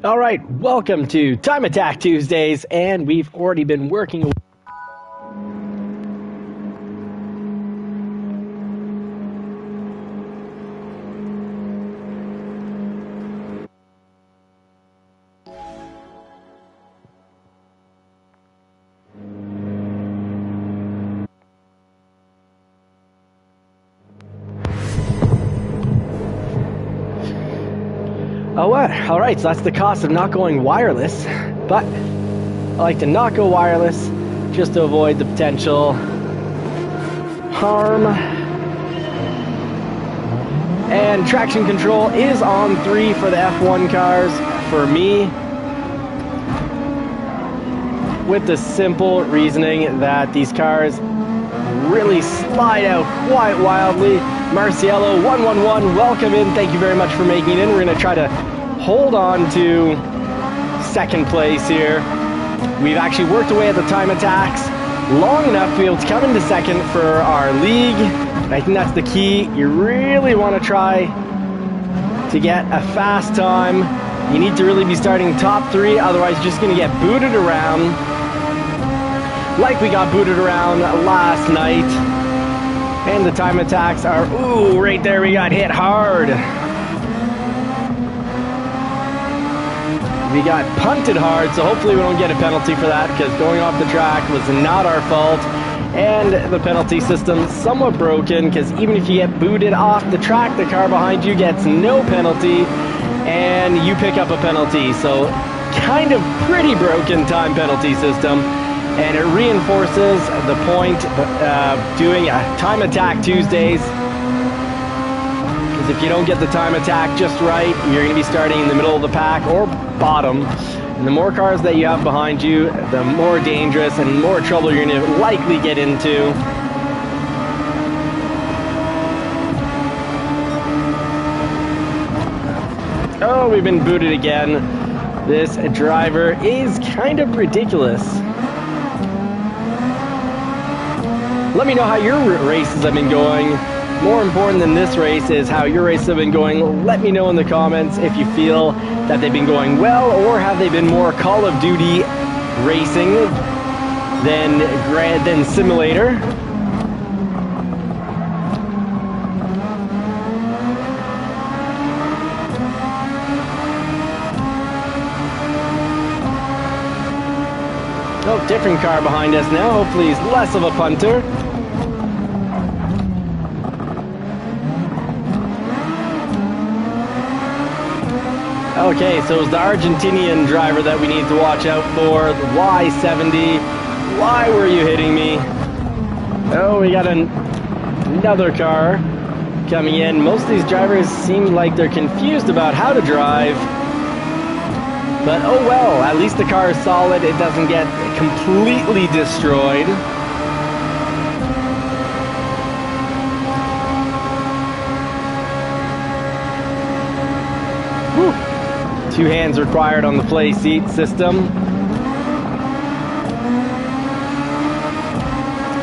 All right, welcome to Time Attack Tuesdays, and we've already been working. Oh, what? All right, so that's the cost of not going wireless, but I like to not go wireless just to avoid the potential harm. And traction control is on 3 for the F1 cars for me, with the simple reasoning that these cars really slide out quite wildly. Marciello 111, welcome in. Thank you very much for making it in. We're going to try to hold on to second place here. We've actually worked away at the time attacks long enough to be able to come into second for our league. And I think that's the key. You really want to try to get a fast time. You need to really be starting top 3, otherwise you're just going to get booted around like we got booted around last night. And the time attacks are, ooh, right there we got hit hard. We got punted hard, so hopefully we don't get a penalty for that, because going off the track was not our fault. And the penalty system somewhat broken, because even if you get booted off the track, the car behind you gets no penalty, and you pick up a penalty. So kind of pretty broken time penalty system. And it reinforces the point of doing a Time Attack Tuesdays. Because if you don't get the time attack just right, you're going to be starting in the middle of the pack or bottom. And the more cars that you have behind you, the more dangerous and more trouble you're going to likely get into. Oh, we've been booted again. This driver is kind of ridiculous. Let me know how your races have been going. More important than this race is how your races have been going. Let me know in the comments if you feel that they've been going well, or have they been more Call of Duty racing than simulator. Oh, different car behind us now. Hopefully he's less of a punter. Okay, so it's the Argentinian driver that we need to watch out for, the Y70. Why were you hitting me? Oh, we got another car coming in. Most of these drivers seem like they're confused about how to drive. But oh well, at least the car is solid. It doesn't get completely destroyed. Whew. 2 hands required on the play seat system.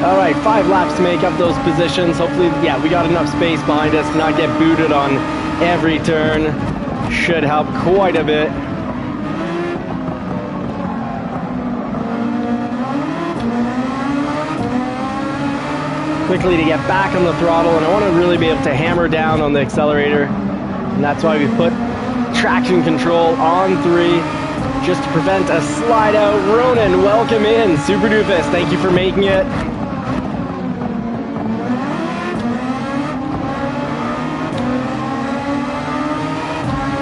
Alright, 5 laps to make up those positions. Hopefully, yeah, we got enough space behind us to not get booted on every turn. Should help quite a bit. Quickly to get back on the throttle, and I want to really be able to hammer down on the accelerator, and that's why we put traction control on 3, just to prevent a slide out. Ronan, welcome in. Super Doofus, thank you for making it.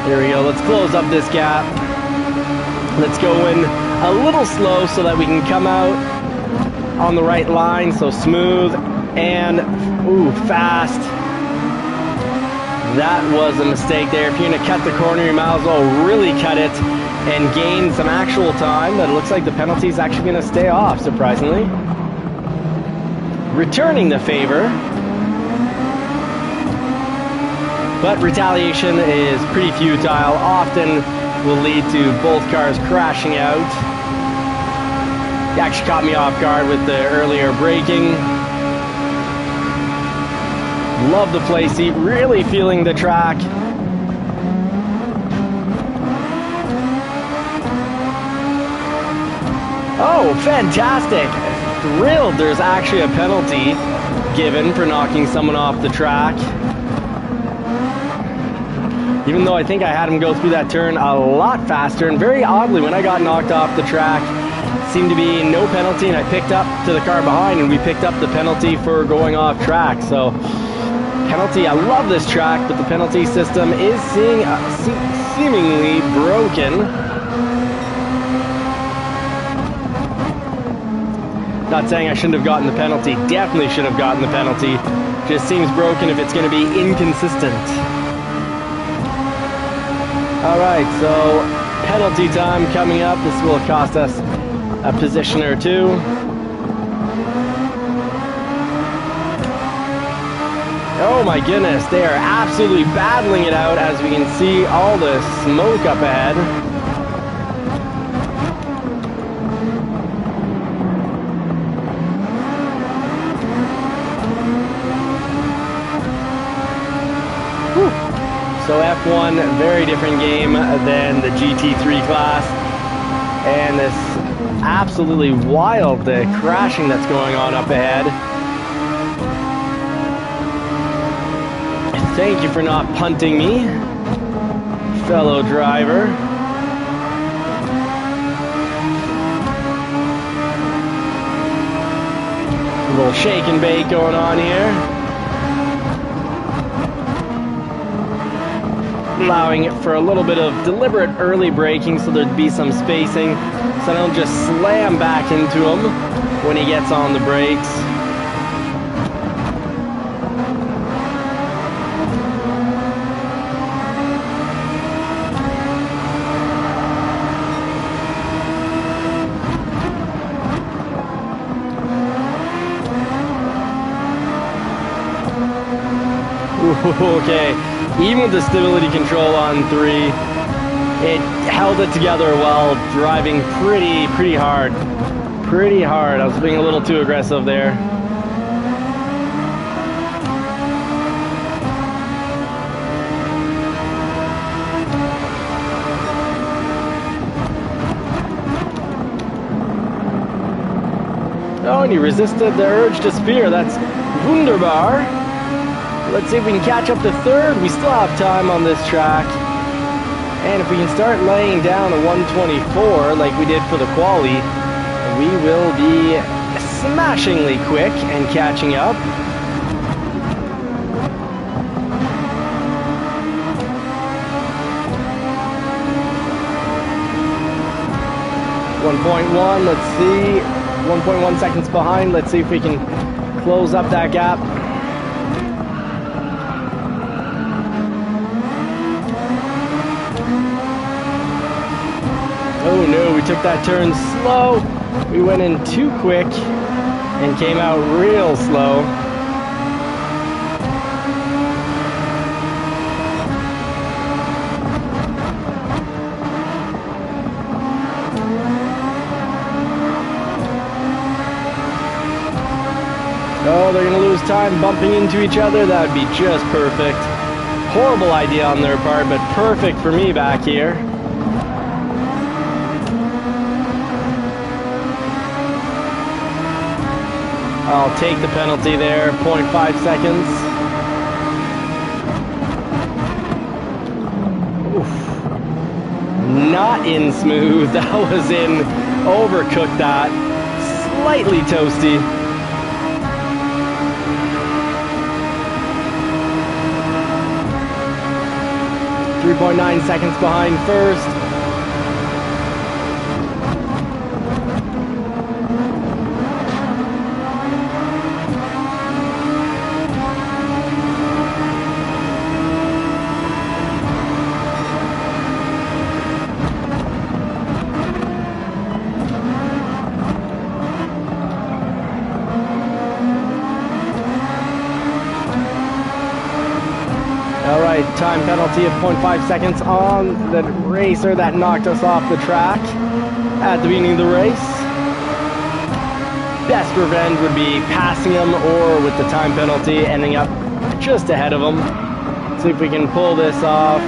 There we go. Let's close up this gap. Let's go in a little slow so that we can come out on the right line, so smooth and ooh, fast. That was a mistake there. If you're going to cut the corner, you might as well really cut it and gain some actual time, but it looks like the penalty is actually going to stay off, surprisingly. Returning the favor. But retaliation is pretty futile, often will lead to both cars crashing out. He actually caught me off guard with the earlier braking. Love the play seat, really feeling the track. fantastic. Thrilled there's actually a penalty given for knocking someone off the track. Even though I think I had him go through that turn a lot faster, and very oddly, when I got knocked off the track, seemed to be no penalty, and I picked up to the car behind, and we picked up the penalty for going off track. So, penalty, I love this track, but the penalty system is seemingly broken. Not saying I shouldn't have gotten the penalty, definitely should have gotten the penalty. Just seems broken if it's going to be inconsistent. Alright, so penalty time coming up. This will cost us a position or two. Oh my goodness, they are absolutely battling it out as we can see all the smoke up ahead. So F1, very different game than the GT3 class, and this absolutely wild crashing that's going on up ahead. Thank you for not punting me, fellow driver. A little shake and bake going on here. Allowing it for a little bit of deliberate early braking so there'd be some spacing so I don't just slam back into him when he gets on the brakes. Okay. Even with the stability control on 3, it held it together while driving pretty hard. Pretty hard. I was being a little too aggressive there. Oh, and he resisted the urge to spear. That's wunderbar. Let's see if we can catch up to third. We still have time on this track. And if we can start laying down a 124 like we did for the quali, we will be smashingly quick and catching up. .1, let's see. 1.1 seconds behind. Let's see if we can close up that gap. Oh no, we took that turn slow. We went in too quick and came out real slow. Oh, they're gonna lose time bumping into each other. That would be just perfect. Horrible idea on their part, but perfect for me back here. I'll take the penalty there, 0.5 seconds. Oof. Not in smooth, that was in overcooked that. Slightly toasty. .9 seconds behind first. Time penalty of 0.5 seconds on the racer that knocked us off the track at the beginning of the race. Best revenge would be passing him, or with the time penalty ending up just ahead of him. See if we can pull this off.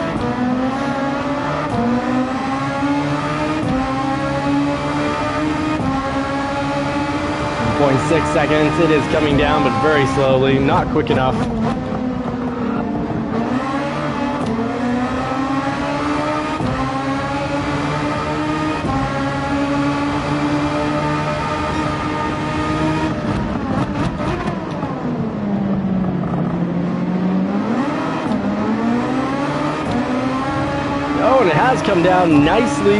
1.6 seconds. It is coming down, but very slowly, not quick enough. Oh, and it has come down nicely.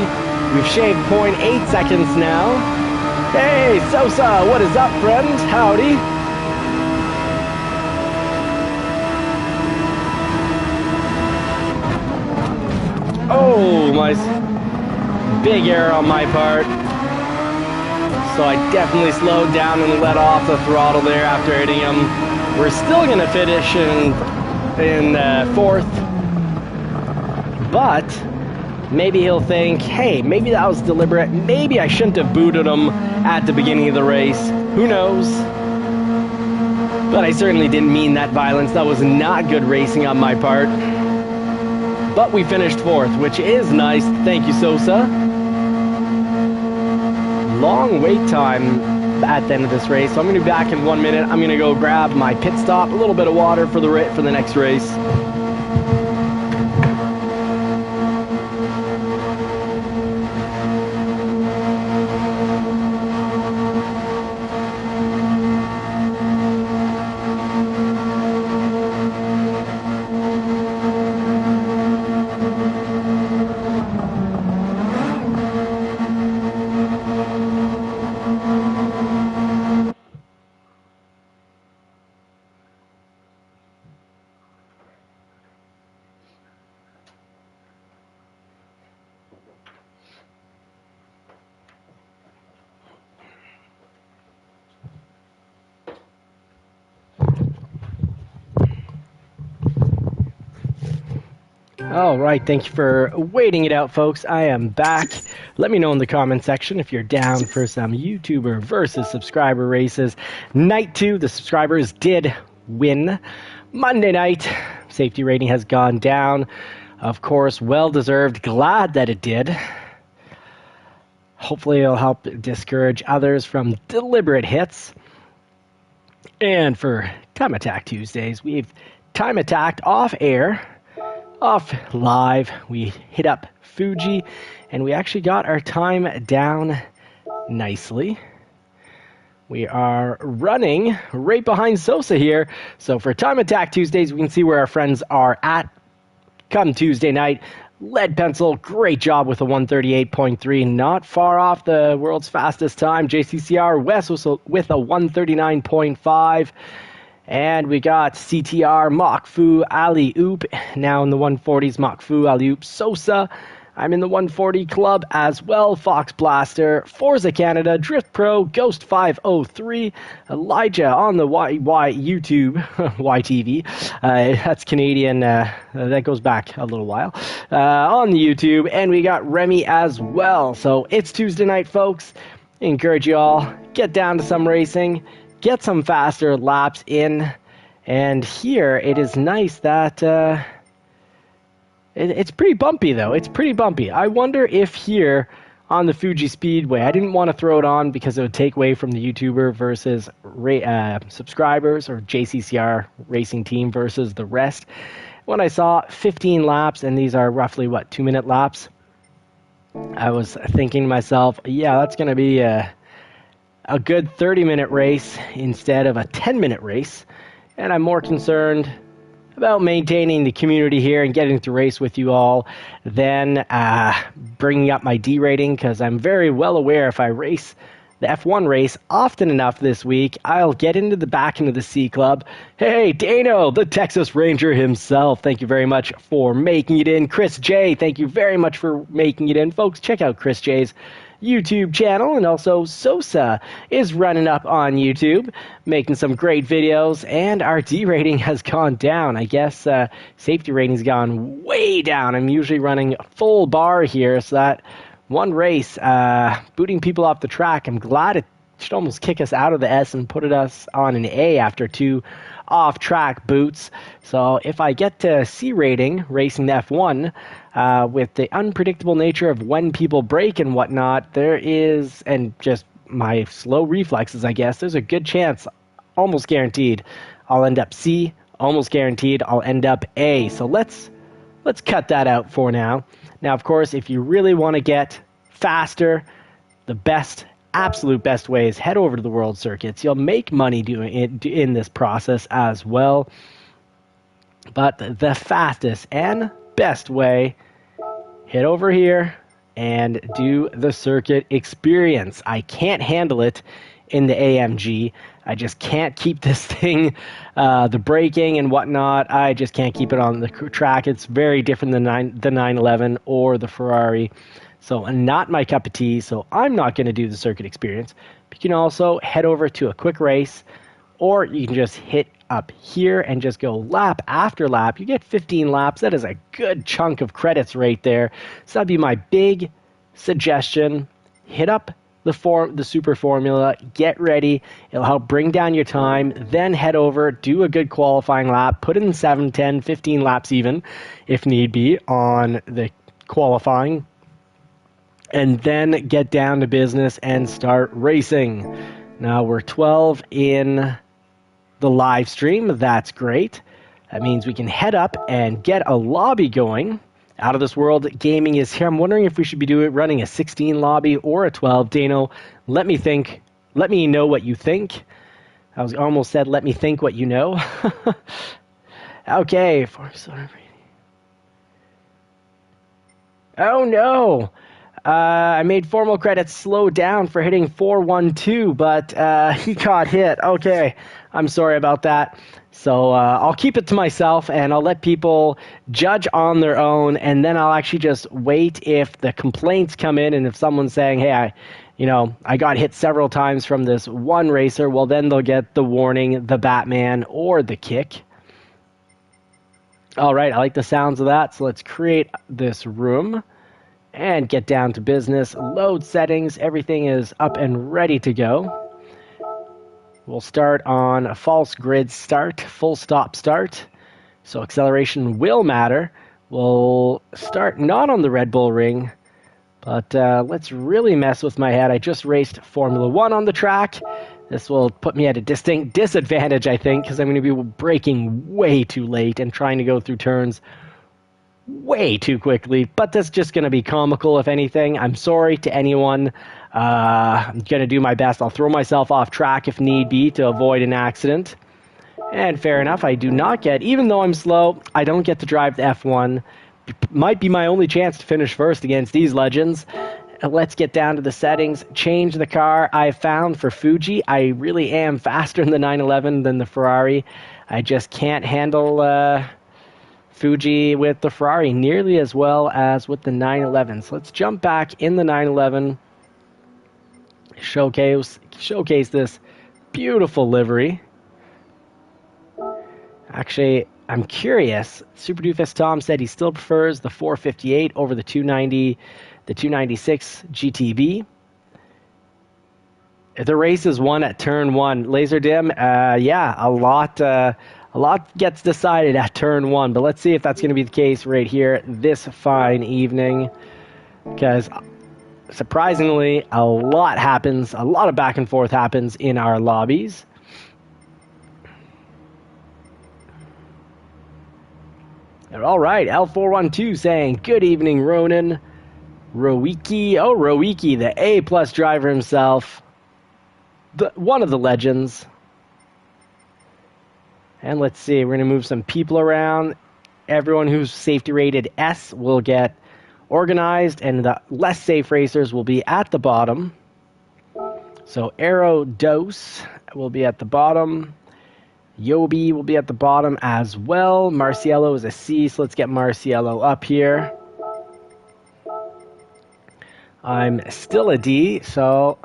We've shaved 0.8 seconds now. Hey, Sosa, what is up, friend? Howdy. Oh, my big error on my part. So I definitely slowed down and let off the throttle there after hitting him. We're still going to finish in fourth. But maybe he'll think, hey, maybe that was deliberate. Maybe I shouldn't have booted him at the beginning of the race. Who knows? But I certainly didn't mean that violence. That was not good racing on my part. But we finished fourth, which is nice. Thank you, Sosa. Long wait time at the end of this race. So I'm going to be back in 1 minute. I'm going to go grab my pit stop, a little bit of water for the next race. All right, thank you for waiting it out, folks. I am back. Let me know in the comment section if you're down for some YouTuber versus subscriber races. Night 2, the subscribers did win. Monday night, safety rating has gone down. Of course, well-deserved. Glad that it did. Hopefully it'll help discourage others from deliberate hits. And for Time Attack Tuesdays, we've time attacked off air. Off live, we hit up Fuji, and we actually got our time down nicely. We are running right behind Sosa here. So for Time Attack Tuesdays, we can see where our friends are at come Tuesday night. Lead Pencil, great job with a 138.3, not far off the world's fastest time. JCCR West was with a 139.5. And we got CTR, Mach-Fu, Ali Oop, now in the 140s, Mach-Fu, Ali Oop, Sosa. I'm in the 140 club as well, Fox Blaster, Forza Canada, Drift Pro, Ghost 503, Elijah on the YouTube, YTV, that's Canadian, that goes back a little while, on the YouTube, and we got Remy as well. So it's Tuesday night, folks. I encourage you all, get down to some racing. Get some faster laps in, and here it is nice that it's pretty bumpy though. It's pretty bumpy. I wonder if here on the Fuji Speedway, I didn't want to throw it on because it would take away from the YouTuber versus subscribers, or JCCR racing team versus the rest. When I saw 15 laps, and these are roughly, what, 2-minute laps, I was thinking to myself, yeah, that's going to be a good 30-minute race instead of a 10-minute race, and I'm more concerned about maintaining the community here and getting to race with you all than bringing up my D rating, because I'm very well aware if I race the F1 race often enough this week, I'll get back into the C Club. Hey, Dano, the Texas Ranger himself, thank you very much for making it in. Chris J, thank you very much for making it in. Folks, check out Chris J's YouTube channel, and also Sosa is running up on YouTube, making some great videos, and our D rating has gone down. I guess safety rating's gone way down. I'm usually running full bar here, so that one race, booting people off the track, I'm glad it should almost kick us out of the S and put us on an A after 2 off-track boots. So if I get to C rating, racing the F1, with the unpredictable nature of when people break and whatnot, there is, and just my slow reflexes, I guess, there's a good chance, almost guaranteed, I'll end up C. Almost guaranteed I'll end up A. So let's cut that out for now. Now, of course, if you really want to get faster, the best, absolute best way is head over to the World Circuits. You'll make money doing it in this process as well. But the fastest and best way, head over here and do the circuit experience. I can't handle it in the AMG. I just can't keep this thing, the braking and whatnot, I just can't keep it on the track. It's very different than the 911 or the Ferrari. So not my cup of tea, so I'm not going to do the circuit experience. But you can also head over to a quick race, or you can just hit up here and just go lap after lap. You get 15 laps. That is a good chunk of credits right there. So that'd be my big suggestion. Hit up the Super Formula, get ready. It'll help bring down your time. Then head over, do a good qualifying lap, put in 7, 10, 15 laps even, if need be, on the qualifying. And then get down to business and start racing. Now we're 12 in the live stream. That's great. That means we can head up and get a lobby going. Out of This World Gaming is here. I'm wondering if we should be running a 16 lobby or a 12. Dano, let me think. Let me know what you think. I almost said, let me think what you know. Okay. Oh, no. I made formal credits slow down for hitting 412, but he got hit. Okay. I'm sorry about that. So I'll keep it to myself, and I'll let people judge on their own, and then I'll actually just wait if the complaints come in, and if someone's saying, hey, I got hit several times from this one racer, well, then they'll get the warning, the Batman, or the kick. All right, I like the sounds of that, so let's create this room and get down to business. Load settings, everything is up and ready to go. We'll start on a false grid start, full stop start. So acceleration will matter. We'll start not on the Red Bull Ring, but let's really mess with my head. I just raced Formula 1 on the track. This will put me at a distinct disadvantage, I think, because I'm going to be braking way too late and trying to go through turns way too quickly, but that's just going to be comical, if anything. I'm sorry to anyone. I'm going to do my best. I'll throw myself off track if need be to avoid an accident. And fair enough, I do not get, even though I'm slow, I don't get to drive the F1. Might be my only chance to finish first against these legends. Let's get down to the settings. Change the car. I found for Fuji, I really am faster in the 911 than the Ferrari. I just can't handle Fuji with the Ferrari nearly as well as with the 911. So let's jump back in the 911. Showcase this beautiful livery. Actually, I'm curious. Super Doofus Tom said he still prefers the 458 over the 290, the 296 GTB. The race is won at turn 1. Laser Dim, yeah, a lot gets decided at turn 1, but let's see if that's going to be the case right here this fine evening, because surprisingly, a lot of back and forth happens in our lobbies. All right, L412 saying, good evening, Ronan. Rowiki, the A-plus driver himself, one of the legends. And let's see, we're going to move some people around. Everyone who's safety rated S will get organized, and the less safe racers will be at the bottom. So Aero Dose will be at the bottom. Yobi will be at the bottom as well. Marciello is a C, so let's get Marciello up here. I'm still a D, so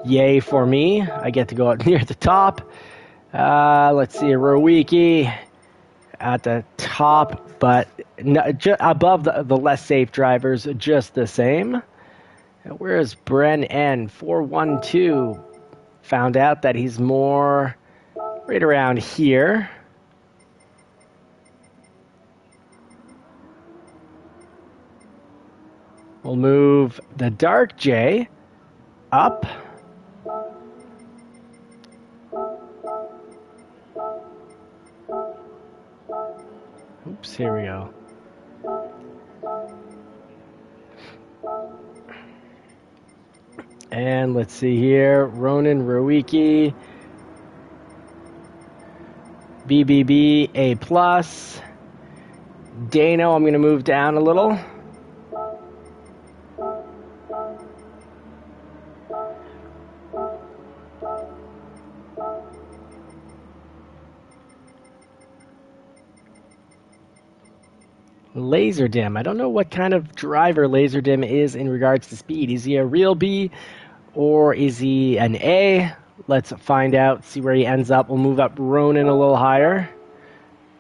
yay for me. I get to go out near the top. Let's see, Rowiki at the top, but above the less safe drivers, just the same. Where's Bren N? 412. Found out that he's more right around here. We'll move the Dark J up. course. Here we go. And let's see here. Ronan Rowicki. BBB A+. Dano, I'm going to move down a little. Laserdim. I don't know what kind of driver Laserdim is in regards to speed. Is he a real B or is he an A? Let's find out, see where he ends up. We'll move up Ronan a little higher.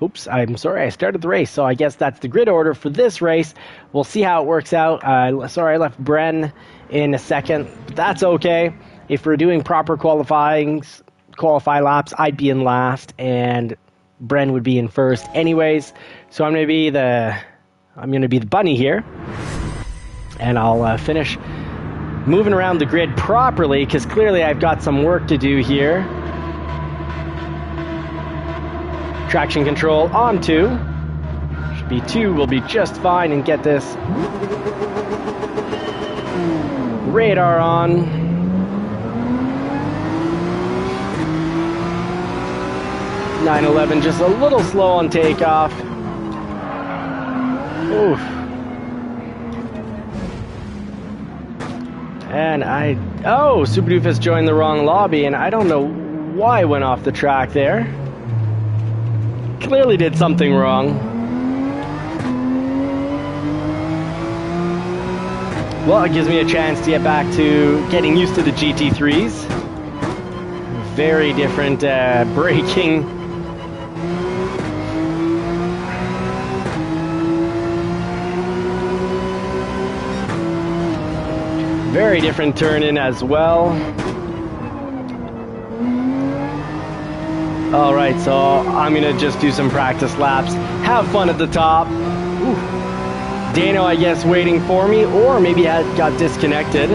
Oops, I'm sorry, I started the race, so I guess that's the grid order for this race. We'll see how it works out. Sorry, I left Bren in a second, but that's okay. If we're doing proper qualify laps, I'd be in last, and Bren would be in first anyways. So I'm gonna be the bunny here, and I'll finish moving around the grid properly, because clearly I've got some work to do here. Traction control on 2. Should be 2, will be just fine, and get this radar on. .911 just a little slow on takeoff. Oof. And Super Doofus joined the wrong lobby, and I don't know why I went off the track there. Clearly did something wrong. Well, it gives me a chance to get back to getting used to the GT3s. Very different braking. Very different turn-in as well. Alright, so I'm gonna just do some practice laps. Have fun at the top. Ooh. Dano, I guess, waiting for me, or maybe I got disconnected.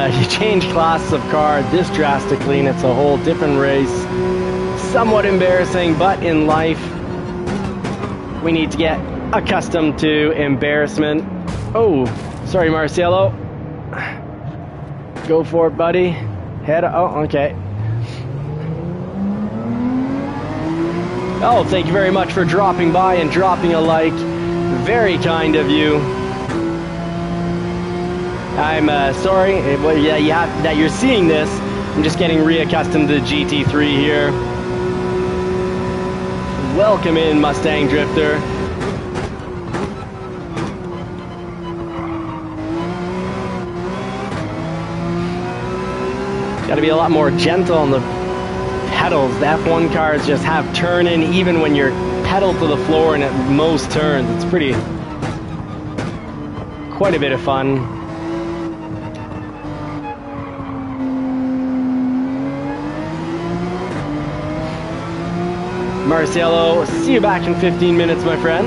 You change classes of car this drastically, and it's a whole different race. Somewhat embarrassing, but in life, we need to get accustomed to embarrassment. Oh, sorry, Marciello. Go for it, buddy. Oh, okay. Oh, thank you very much for dropping by and dropping a like. Very kind of you. I'm sorry that you're seeing this. I'm just getting reaccustomed to the GT3 here. Welcome in, Mustang Drifter. Got to be a lot more gentle on the pedals. The F1 cars just have turn-in even when you're pedal to the floor and at most turns. It's quite a bit of fun. Marciello, see you back in 15 minutes, my friend.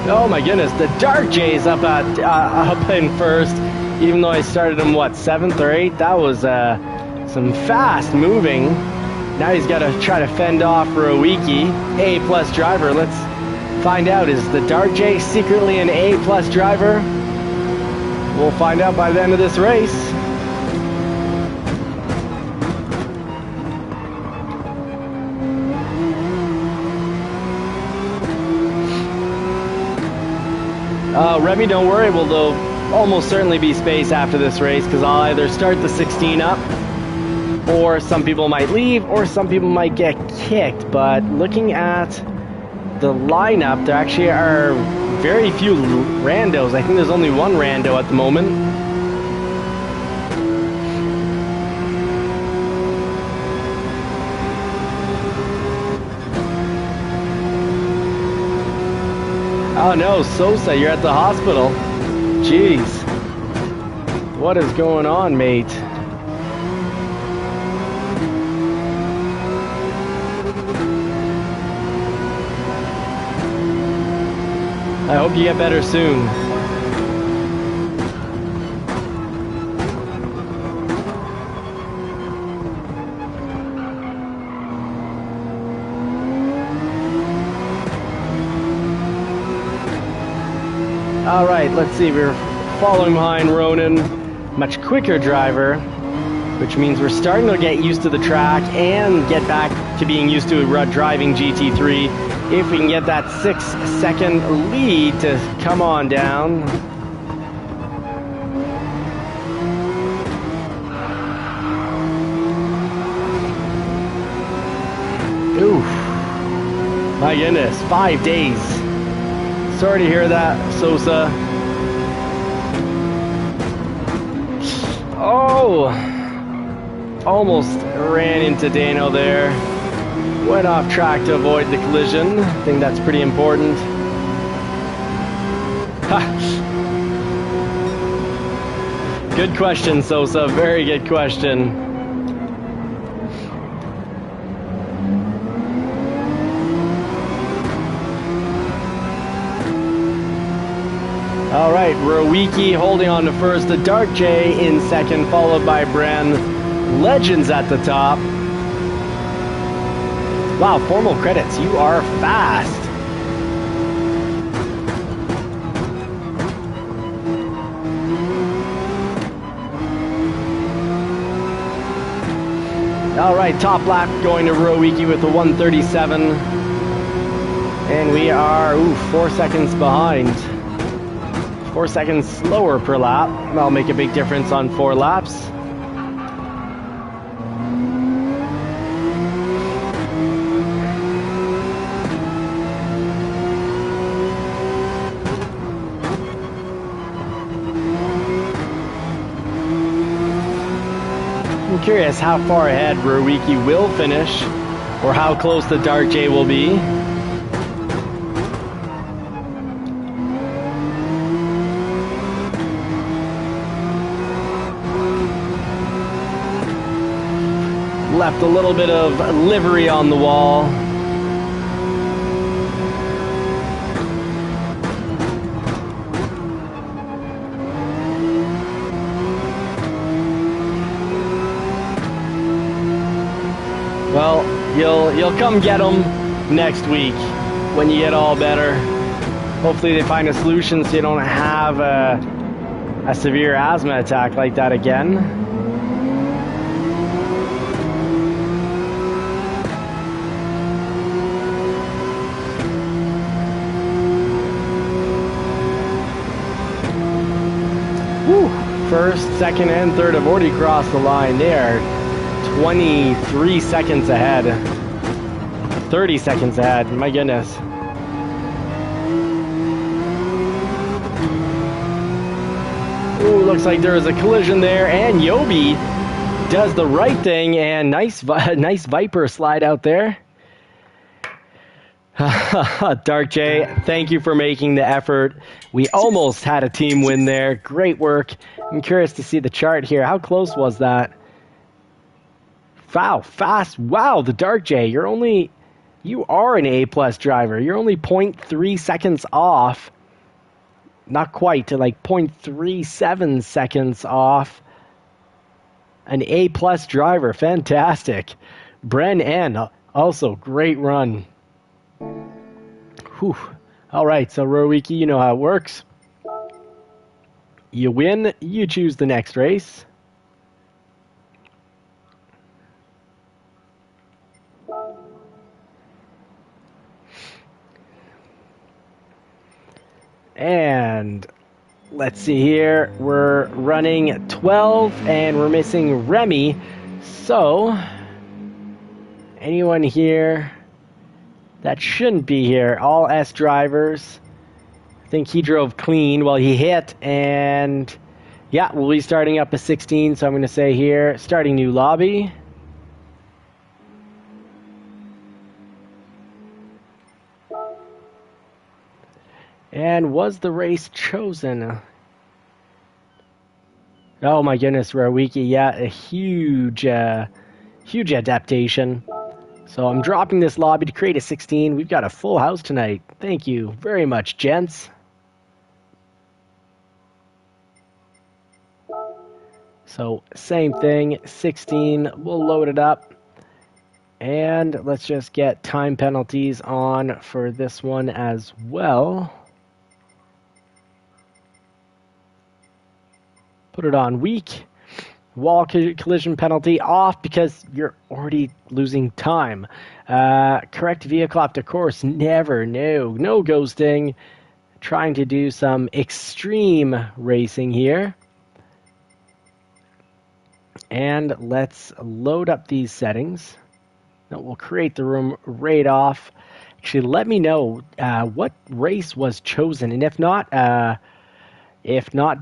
Oh my goodness, the Dark J's up in first, even though I started him, what, 7th or 8th? That was some fast moving. Now he's got to try to fend off Rowicki, A+ driver. Let's find out, is the Dark J secretly an A+ driver? We'll find out by the end of this race. Remy, don't worry, there'll almost certainly be space after this race, because I'll either start the 16 up, or some people might leave, or some people might get kicked. But looking at the lineup, there actually are very few randos. I think there's only one rando at the moment. Oh no, Sosa, you're at the hospital. Jeez. What is going on, mate? I hope you get better soon. All right, let's see. We're following behind Ronan, much quicker driver, which means we're starting to get used to the track and get back to being used to driving GT3. If we can get that 6-second lead to come on down. Oof. My goodness, 5 days. Sorry to hear that, Sosa. Oh, almost ran into Dano there. Went off track to avoid the collision. I think that's pretty important. Ha. Good question, Sosa. Very good question. All right, Rowicki holding on to first, the Dark J in second, followed by Bren. Legends at the top. Wow, formal credits, you are fast. All right, top lap going to Rowicki with a 1:37. And we are, 4 seconds behind. 4 seconds slower per lap. That'll make a big difference on 4 laps. I'm curious how far ahead Rowicki will finish, or how close the Dark J will be. Left a little bit of livery on the wall. Well, you'll come get them next week when you get all better. Hopefully they find a solution so you don't have a severe asthma attack like that again. First, second, and third have already crossed the line. They are 23 seconds ahead. 30 seconds ahead, my goodness. Ooh, looks like there is a collision there, and Yobi does the right thing, and nice Viper slide out there. Dark J, thank you for making the effort. We almost had a team win there. Great work. I'm curious to see the chart here. How close was that? Wow, fast. Wow, the Dark J, you are an A+ driver. You're only 0.3 seconds off. Not quite, to like 0.37 seconds off. An A+ driver. Fantastic. Bren N, also great run. Whew. All right, so Rowicki, you know how it works. You win, you choose the next race. And let's see here. We're running 12 and we're missing Remy. So, anyone here that shouldn't be here? All S drivers. I think he drove clean while he hit. And yeah, we'll be starting up a 16. So I'm going to say here, starting new lobby. And was the race chosen? Oh my goodness, Rowicki, yeah, a huge adaptation. So I'm dropping this lobby to create a 16. We've got a full house tonight. Thank you very much, gents. So same thing, 16, we'll load it up. And let's just get time penalties on for this one as well. Put it on weak. Wall collision penalty off because you're already losing time. Correct vehicle off the course, never, no ghosting. Trying to do some extreme racing here. And let's load up these settings. That will create the room right off. Actually, let me know what race was chosen, and if not,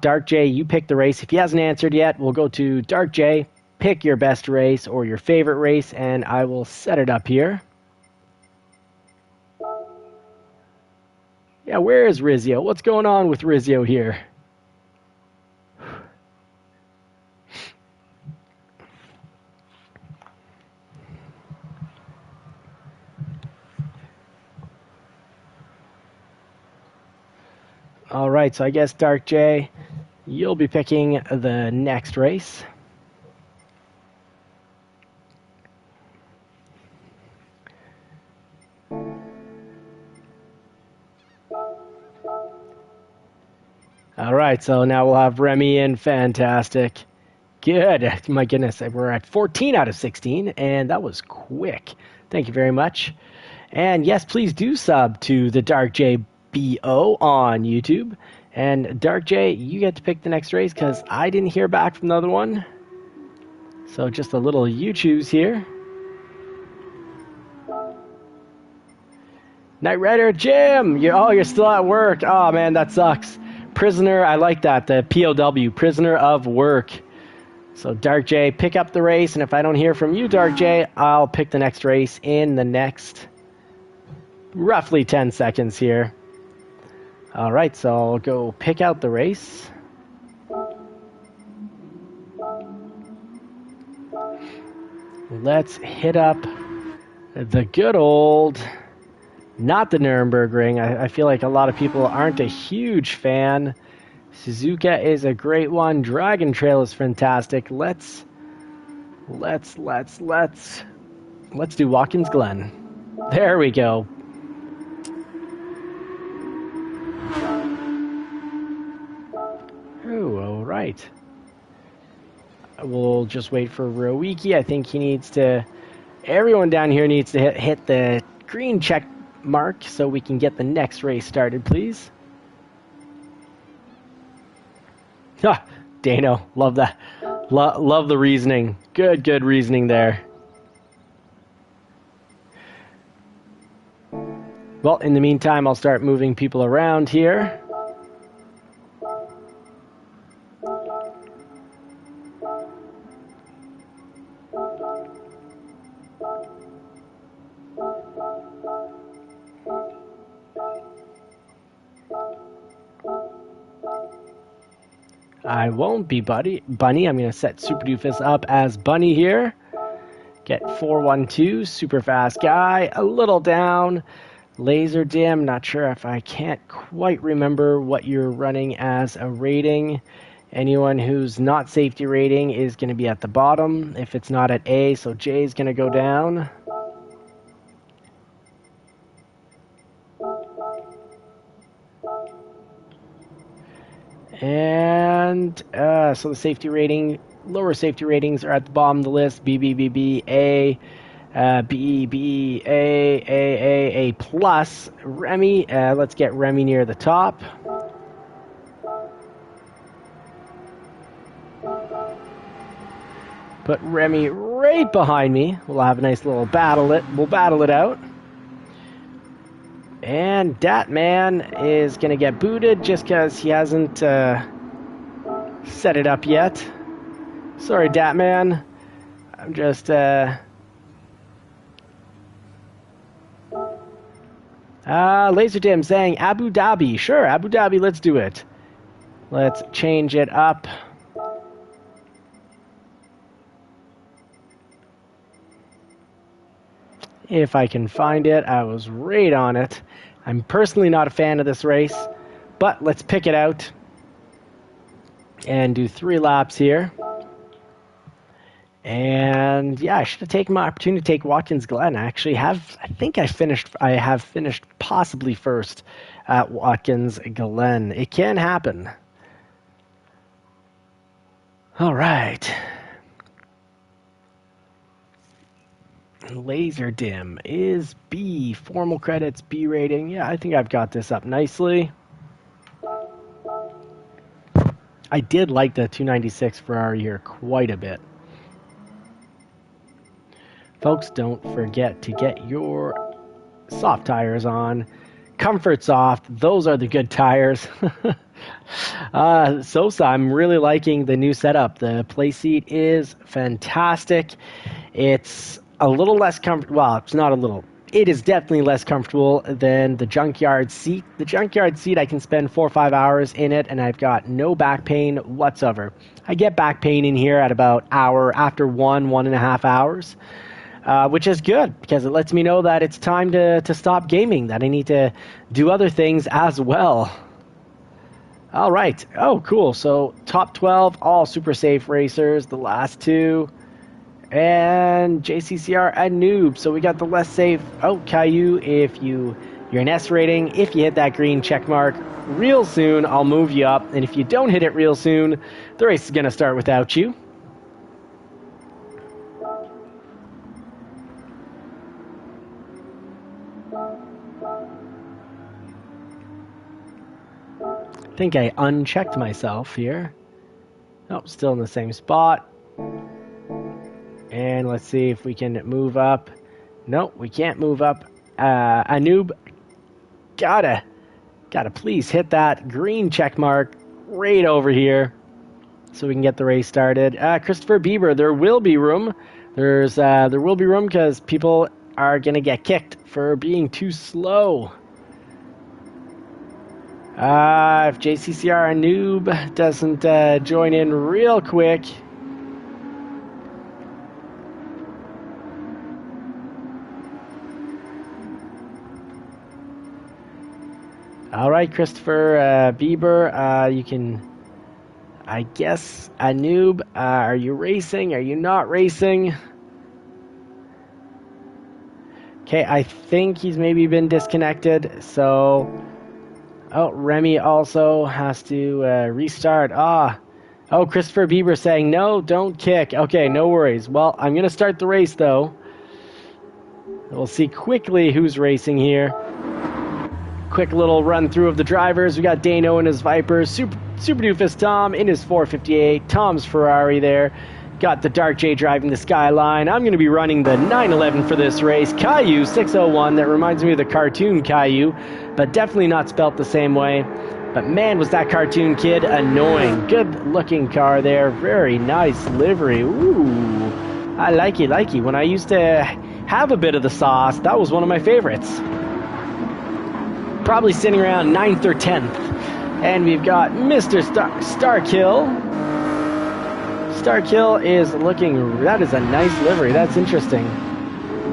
Dark J, you pick the race. If he hasn't answered yet, we'll go to Dark J, pick your best race or your favorite race, and I will set it up here. Yeah, where is Rizio? What's going on with Rizio here? All right, so I guess Dark J, you'll be picking the next race. All right, so now we'll have Remy in. Fantastic. Good. My goodness, we're at 14 out of 16, and that was quick. Thank you very much. And yes, please do sub to the Dark J BO on YouTube. And Dark J, you get to pick the next race because I didn't hear back from the other one. So just a little you choose here. Knight Rider Jim, you're still at work. Oh man, that sucks. Prisoner, I like that. The POW, prisoner of work. So Dark J, pick up the race, and if I don't hear from you, Dark J, I'll pick the next race in the next roughly 10 seconds here. All right, so I'll go pick out the race. Let's hit up the good old, not the Nürburgring. I feel like a lot of people aren't a huge fan. Suzuka is a great one. Dragon Trail is fantastic. Let's do Watkins Glen. There we go. Oh, all right. We'll just wait for Rowiki. I think he needs to... Everyone down here needs to hit the green check mark so we can get the next race started, please. Ah, Dano, love that. Love the reasoning. Good reasoning there. Well, in the meantime, I'll start moving people around here. I won't be Bunny. I'm going to set Super Doofus up as Bunny here. Get 412, super fast guy, a little down. Laser Dim, not sure if I can't quite remember what you're running as a rating. Anyone who's not safety rating is going to be at the bottom. If it's not at A, so J is going to go down. And so the safety rating, lower safety ratings are at the bottom of the list. B, B, B, B, A, B, B, A plus. Remy, let's get Remy near the top. Put Remy right behind me. We'll have a nice little battle. We'll battle it out. And Datman is going to get booted just because he hasn't set it up yet. Sorry, Datman. I'm just... Laserdim saying Abu Dhabi. Sure, Abu Dhabi, let's do it. Let's change it up. If I can find it, I was right on it. I'm personally not a fan of this race, but let's pick it out and do 3 laps here. And yeah, I should have taken my opportunity to take Watkins Glen. I think I have finished possibly first at Watkins Glen. It can happen. All right. Laser dim is B. Formal credits, B rating. Yeah, I think I've got this up nicely. I did like the 296 Ferrari here quite a bit. Folks, don't forget to get your soft tires on. Comfort Soft, those are the good tires. Sosa, I'm really liking the new setup. The play seat is fantastic. It's a little less comfortable. Well, it's not a little. It is definitely less comfortable than the junkyard seat. The junkyard seat, I can spend 4 or 5 hours in it, and I've got no back pain whatsoever. I get back pain in here at about hour after 1.5 hours. Which is good because it lets me know that it's time to stop gaming, that I need to do other things as well. All right. Oh, cool. So top 12, all super safe racers, the last two. And JCCR and Noob. So we got the less safe. Oh, Caillou, if you're an S rating, if you hit that green check mark real soon, I'll move you up. And if you don't hit it real soon, the race is going to start without you. I think I unchecked myself here. Nope, still in the same spot. And let's see if we can move up. Nope, we can't move up. Anub, gotta please hit that green check mark right over here so we can get the race started. Christopher Bieber, there will be room. There will be room because people are gonna get kicked for being too slow. If JCCR and Noob doesn't join in real quick. All right, Christopher Bieber, you can, I guess, Noob, are you racing? Are you not racing? Okay, I think he's maybe been disconnected, so... Oh, Remy also has to restart. Oh, Christopher Bieber saying, no, don't kick. Okay, no worries. Well, I'm going to start the race, though. We'll see quickly who's racing here. Quick little run through of the drivers. We got Dano in his Viper. Super Doofus Tom in his 458. Tom's Ferrari there. Got the Dark J driving the Skyline. I'm going to be running the 911 for this race. Caillou 601. That reminds me of the cartoon Caillou, but definitely not spelt the same way. But man, was that cartoon kid annoying. Good looking car there. Very nice livery. Ooh, I like it. When I used to have a bit of the sauce, that was one of my favorites. Probably sitting around 9th or 10th. And we've got Mr. Starkill. Starkill is looking, that is a nice livery. That's interesting.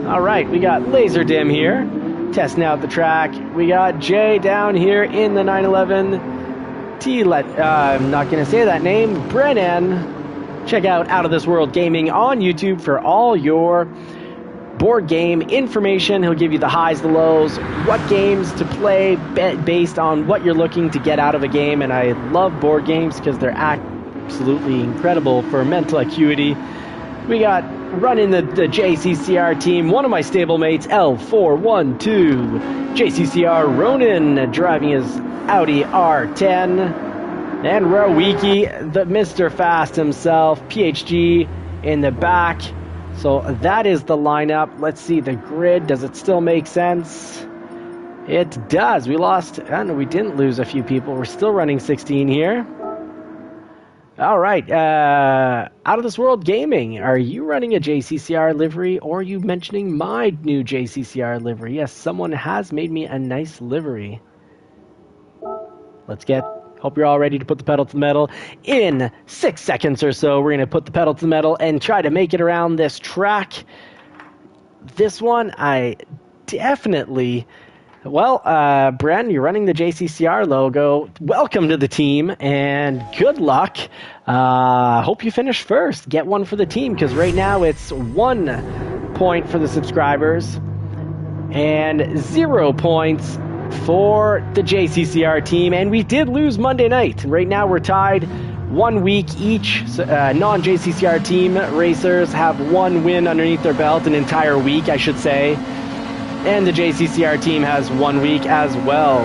All right, we got Laser Dim here, testing out the track. We got Jay down here in the 911. I'm not going to say that name. Brennan. Check out Out of This World Gaming on YouTube for all your board game information. He'll give you the highs, the lows, what games to play based on what you're looking to get out of a game. And I love board games because they're absolutely incredible for mental acuity. We got running the JCCR team, one of my stablemates, L412. JCCR Ronan driving his Audi R10. And Rawiki, the Mr. Fast himself, PHG in the back. So that is the lineup. Let's see the grid. Does it still make sense? It does. We didn't lose a few people. We're still running 16 here. All right. Out of This World Gaming. Are you running a JCCR livery, or are you mentioning my new JCCR livery? Yes, someone has made me a nice livery. Hope you're all ready to put the pedal to the metal. In 6 seconds or so, we're going to put the pedal to the metal and try to make it around this track. This one, I definitely Well, Bren, you're running the JCCR logo. Welcome to the team, and good luck. Hope you finish first. Get one for the team, because right now it's 1 point for the subscribers and 0 points for the JCCR team. And we did lose Monday night. Right now we're tied 1 week each. Non-JCCR team racers have 1 win underneath their belt, an entire week, I should say. And the JCCR team has 1 week as well.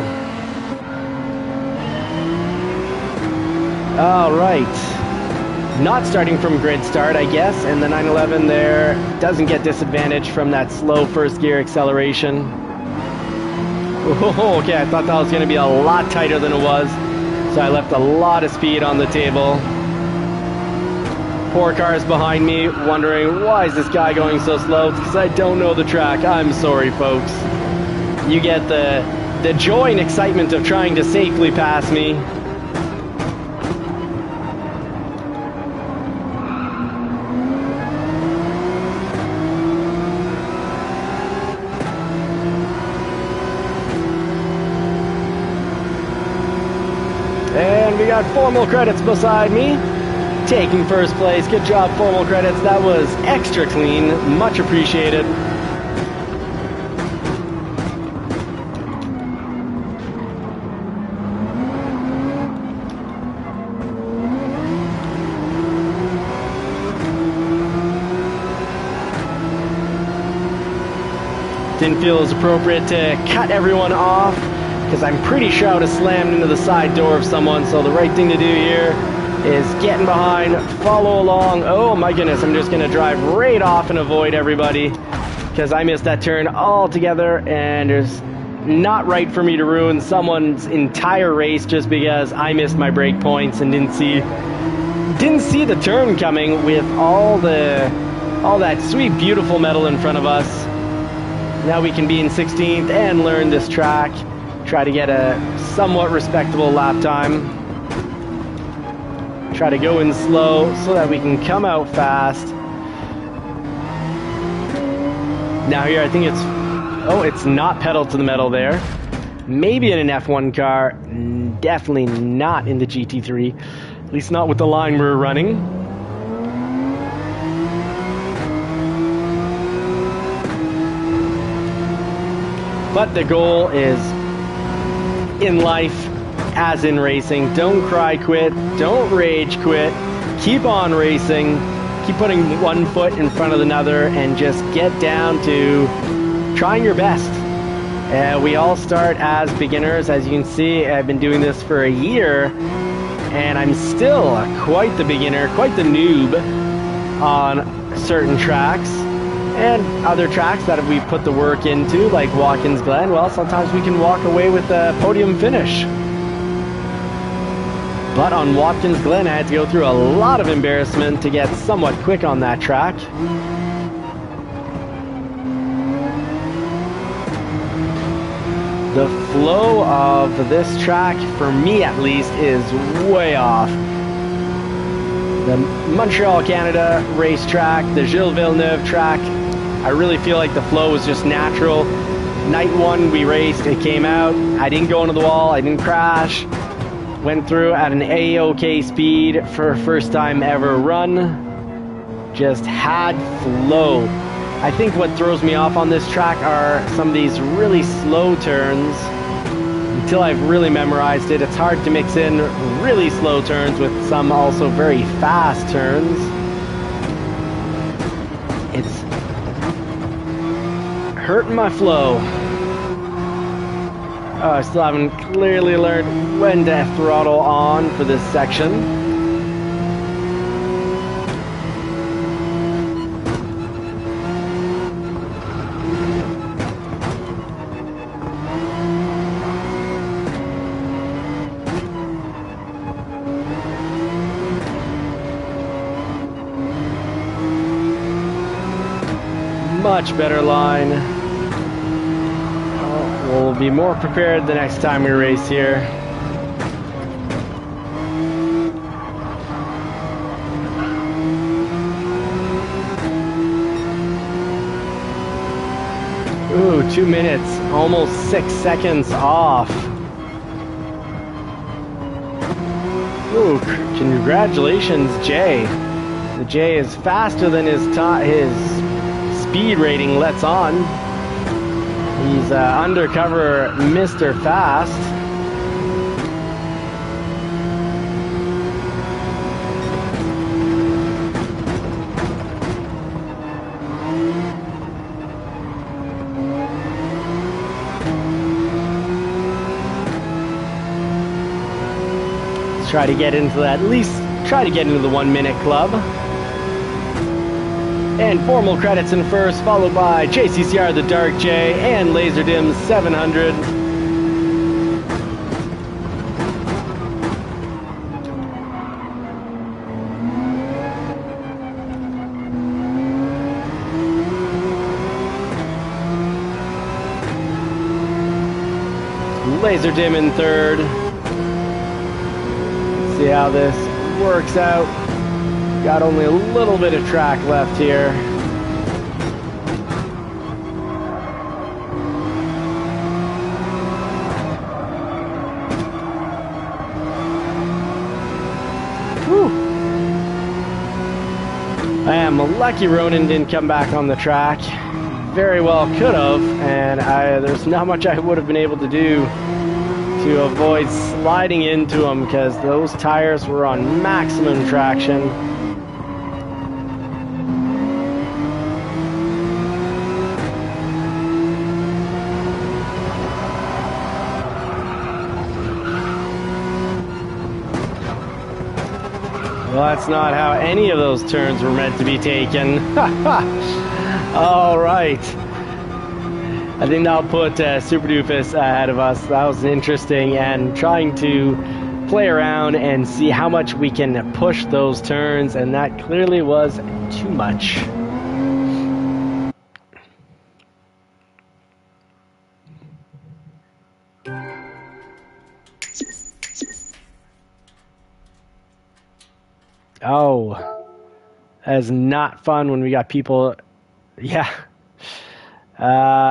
All right. Not starting from grid start, I guess. And the 911 there doesn't get disadvantaged from that slow first gear acceleration. Oh, okay, I thought that was going to be a lot tighter than it was. So I left a lot of speed on the table. Poor cars behind me wondering, why is this guy going so slow? It's because I don't know the track. I'm sorry, folks. You get the joy and excitement of trying to safely pass me. And we got formal credits beside me. Taking first place. Good job, formal credits. That was extra clean. Much appreciated. Didn't feel it was appropriate to cut everyone off, because I'm pretty sure I would have slammed into the side door of someone. So the right thing to do here is getting behind, follow along. Oh my goodness, I'm just gonna drive right off and avoid everybody, because I missed that turn altogether, and it's not right for me to ruin someone's entire race just because I missed my brake points and didn't see the turn coming with all that sweet, beautiful metal in front of us. Now we can be in 16th and learn this track, try to get a somewhat respectable lap time. Try to go in slow so that we can come out fast. Now here, I think it's not pedal to the metal there. Maybe in an F1 car, definitely not in the GT3. At least not with the line we're running. But the goal is, in life, as in racing, don't cry quit, don't rage quit, keep on racing, keep putting one foot in front of another, and just get down to trying your best. We all start as beginners. As you can see, I've been doing this for a year, and I'm still quite the beginner, quite the noob on certain tracks. And other tracks that we put the work into, like Watkins Glen, well, sometimes we can walk away with a podium finish. But on Watkins Glen, I had to go through a lot of embarrassment to get somewhat quick on that track. The flow of this track, for me at least, is way off. The Montreal, Canada racetrack, the Gilles Villeneuve track, I really feel like the flow was just natural. Night one, we raced, it came out. I didn't go into the wall, I didn't crash. Went through at an A-OK speed for a first time ever run. Just had flow. I think what throws me off on this track are some of these really slow turns. Until I've really memorized it, it's hard to mix in really slow turns with some also very fast turns. It's hurting my flow. I still haven't clearly learned when to throttle on for this section. Much better line. We'll be more prepared the next time we race here. Ooh, 2 minutes, almost 6 seconds off. Ooh, congratulations, Jay. The Jay is faster than his speed rating lets on. He's undercover Mr. Fast. Try to get into that, at least try to get into the 1 minute club. And formal credits in first, followed by JCCR the Dark J and Laserdim's 700. Laserdim in third. See how this works out. Got only a little bit of track left here. Whew. I am lucky Ronan didn't come back on the track. Very well could have, and there's not much I would have been able to do to avoid sliding into them because those tires were on maximum traction. Well, that's not how any of those turns were meant to be taken. All right. I think that'll put Super Doofus ahead of us. That was interesting, and trying to play around and see how much we can push those turns, and that clearly was too much. Oh, that is not fun when we got people. Yeah.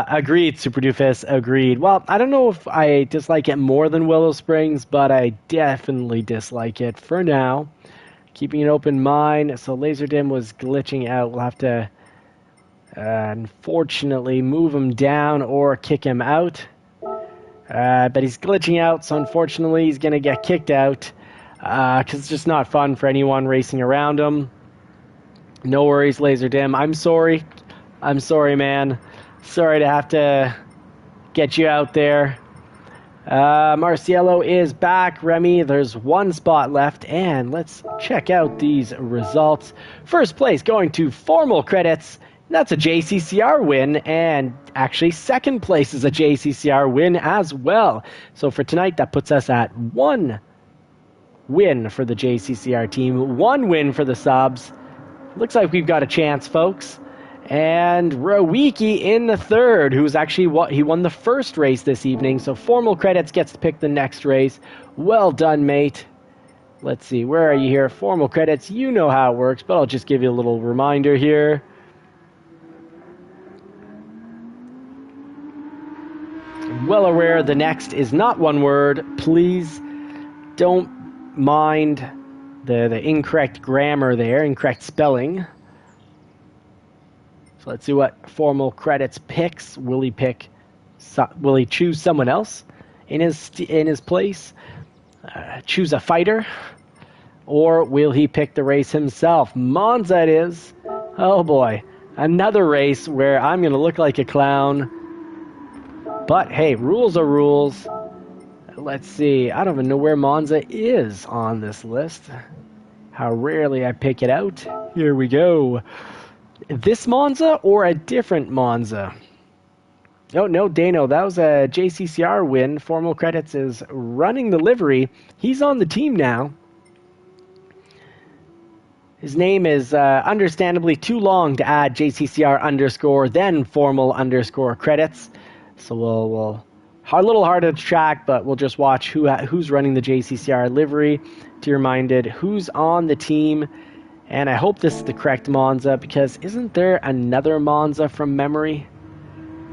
Agreed, Super Doofus, agreed. Well, I don't know if I dislike it more than Willow Springs, but I definitely dislike it for now. Keeping an open mind. So Laserdym was glitching out. We'll have to, unfortunately, move him down or kick him out. But he's glitching out, so unfortunately he's going to get kicked out. Because it's just not fun for anyone racing around him. No worries, Laserdym. I'm sorry. I'm sorry, man. Sorry to have to get you out there. Marciello is back. Remy, there's one spot left, and let's check out these results. First place going to formal credits. That's a JCCR win, and actually second place is a JCCR win as well. So for tonight, that puts us at 1 win for the JCCR team, 1 win for the subs. Looks like we've got a chance, folks. And Rawiki in the third, who's actually he won the first race this evening, so formal credits gets to pick the next race. Well done, mate. Let's see, where are you here? Formal credits, you know how it works, but I'll just give you a little reminder here. Well aware the next is not one word. Please don't mind the incorrect grammar there, incorrect spelling. Let's see what formal credits picks. Will he choose someone else in his place? Choose a fighter, or will he pick the race himself? Monza it is. Oh boy, another race where I'm going to look like a clown. But hey, rules are rules. Let's see. I don't even know where Monza is on this list. How rarely I pick it out. Here we go. This Monza or a different Monza? Oh, no, Dano. That was a JCCR win. Formal credits is running the livery. He's on the team now. His name is understandably too long to add JCCR underscore, then formal underscore credits. So we'll a little harder to track, but we'll just watch who's running the JCCR livery to be reminded who's on the team. And I hope this is the correct Monza, because isn't there another Monza from memory?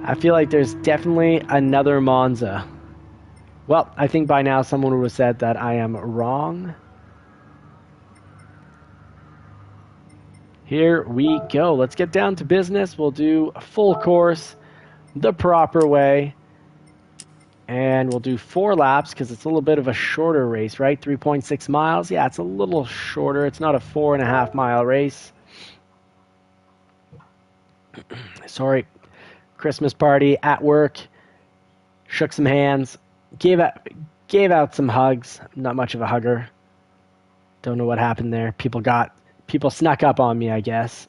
I feel like there's definitely another Monza. Well, I think by now someone would have said that I am wrong. Here we go. Let's get down to business. We'll do a full course the proper way. And we'll do 4 laps because it's a little bit of a shorter race, right? 3.6 miles. Yeah, it's a little shorter. It's not a 4.5-mile race. Sorry. Christmas party at work. Shook some hands. Gave out some hugs. Not much of a hugger. Don't know what happened there. People snuck up on me, I guess.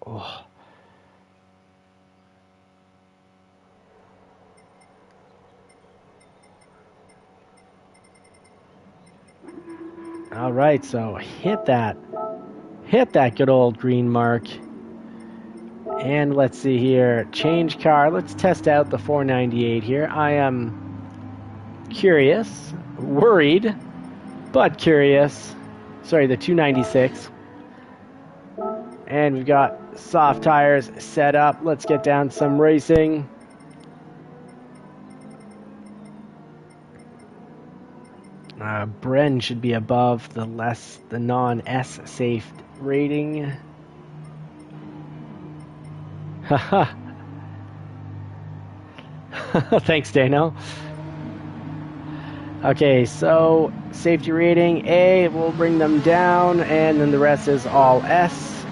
Oh. All right, so hit that good old green mark. And let's see here, change car. Let's test out the 498 here. I am curious, worried, but curious. Sorry, the 296. And we've got soft tires set up. Let's get down to some racing. Bren should be above the non-S safe rating. Haha. Thanks, Dano. Okay, so safety rating A, we'll bring them down, and then the rest is all S.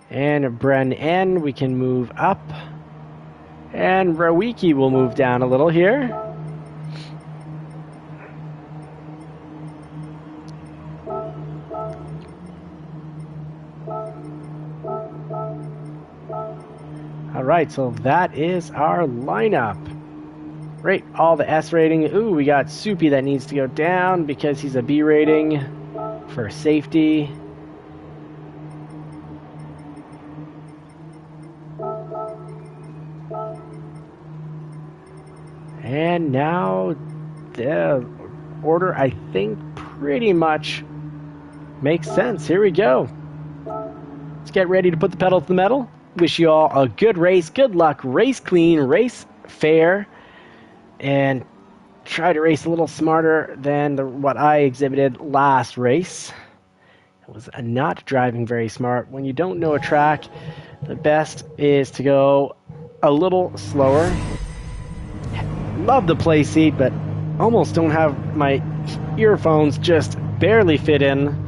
And Bren N, we can move up. And Rawiki will move down a little here. All right, so that is our lineup. Great, all the S rating. Ooh, we got Soupy that needs to go down because he's a B rating for safety. And now the order, I think, pretty much makes sense. Here we go. Let's get ready to put the pedal to the metal. Wish you all a good race, good luck, race clean, race fair, and try to race a little smarter than what I exhibited last race. I was not driving very smart. When you don't know a track, the best is to go a little slower. Love the play seat, but almost don't have my earphones, just barely fit in.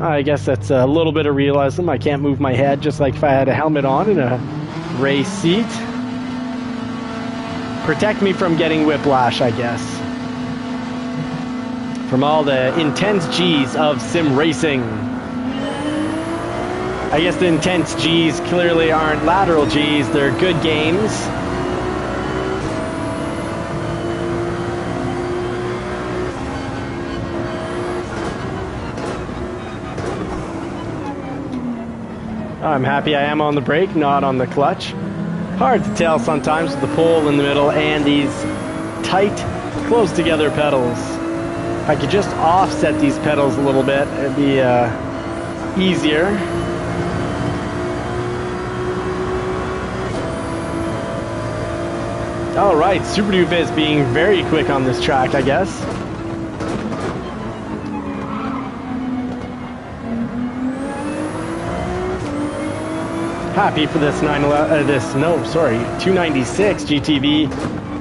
I guess that's a little bit of realism. I can't move my head, just like if I had a helmet on in a race seat. Protect me from getting whiplash, I guess. From all the intense G's of sim racing. I guess the intense G's clearly aren't lateral G's, they're good games. I'm happy I am on the brake, not on the clutch. Hard to tell sometimes with the pole in the middle and these tight, close together pedals. If I could just offset these pedals a little bit, it'd be easier. Alright, Super Doofus being very quick on this track, I guess. Happy for this 296 GTV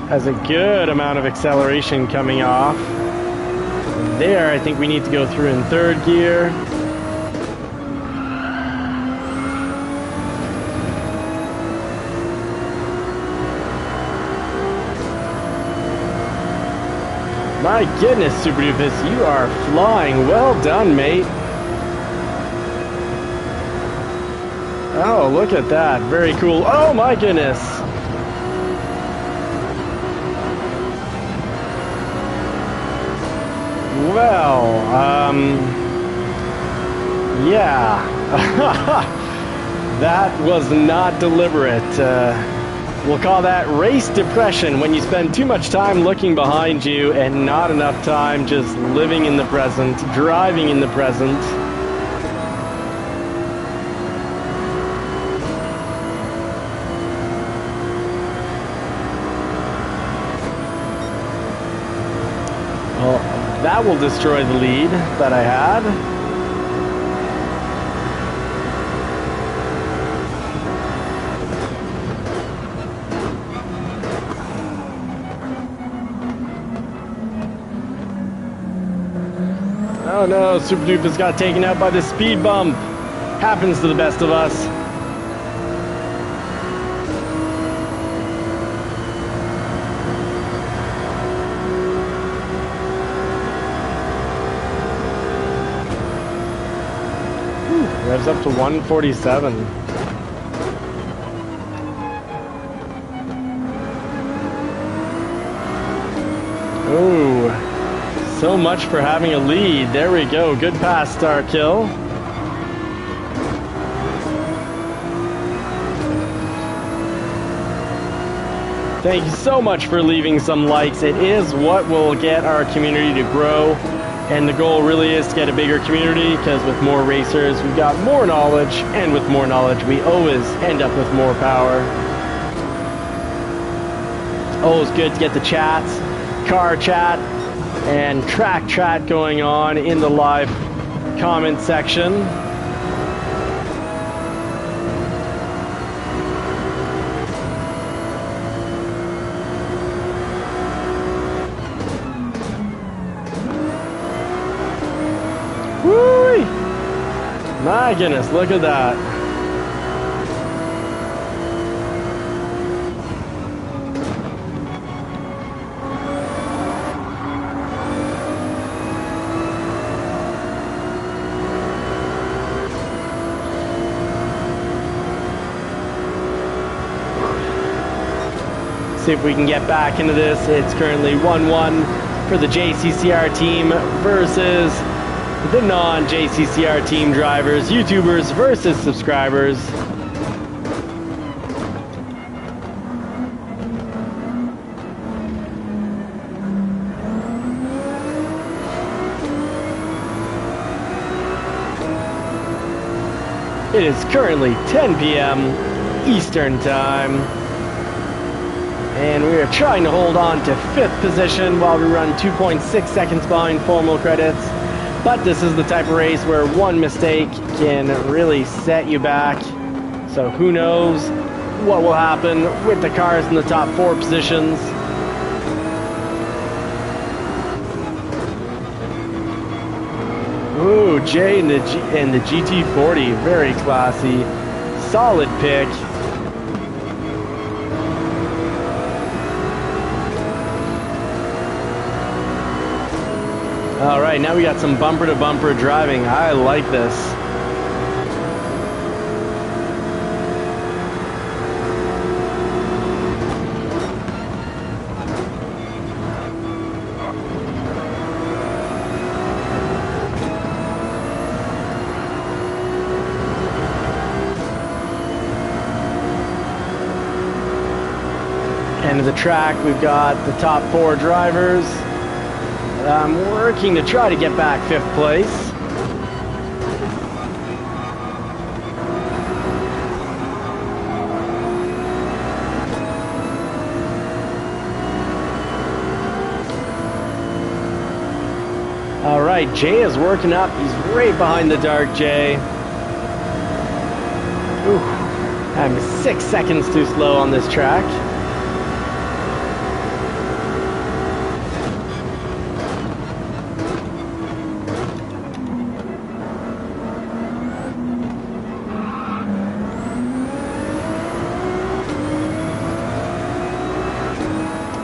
has a good amount of acceleration coming off. There, I think we need to go through in third gear. My goodness, Super Doofus, you are flying. Well done, mate. Oh, look at that. Very cool. Oh, my goodness. Well, yeah. That was not deliberate. We'll call that race depression, when you spend too much time looking behind you and not enough time just living in the present, driving in the present. that will destroy the lead that I had. Oh no, Super Duper's got taken out by the speed bump. Happens to the best of us. Revs up to 147. Ooh, so much for having a lead. There we go. Good pass, Starkill. Thank you so much for leaving some likes. It is what will get our community to grow. And the goal really is to get a bigger community, because with more racers, we've got more knowledge, and with more knowledge, we always end up with more power. Always good to get the chats, car chat, and track chat going on in the live comment section. Woo! My goodness, look at that. See if we can get back into this. It's currently 1-1 for the JCCR team versus the non-JCCR team drivers, YouTubers versus subscribers. It is currently 10 p.m. Eastern Time. And we are trying to hold on to 5th position while we run 2.6 seconds behind formal credits. But this is the type of race where one mistake can really set you back. So who knows what will happen with the cars in the top 4 positions. Ooh, Jay and the GT40, very classy. Solid pick. All right, now we got some bumper-to-bumper driving. I like this. End of the track, we've got the top 4 drivers. I'm working to try to get back 5th place. All right, Jay is working up. He's right behind the dark Jay. Ooh, I'm 6 seconds too slow on this track.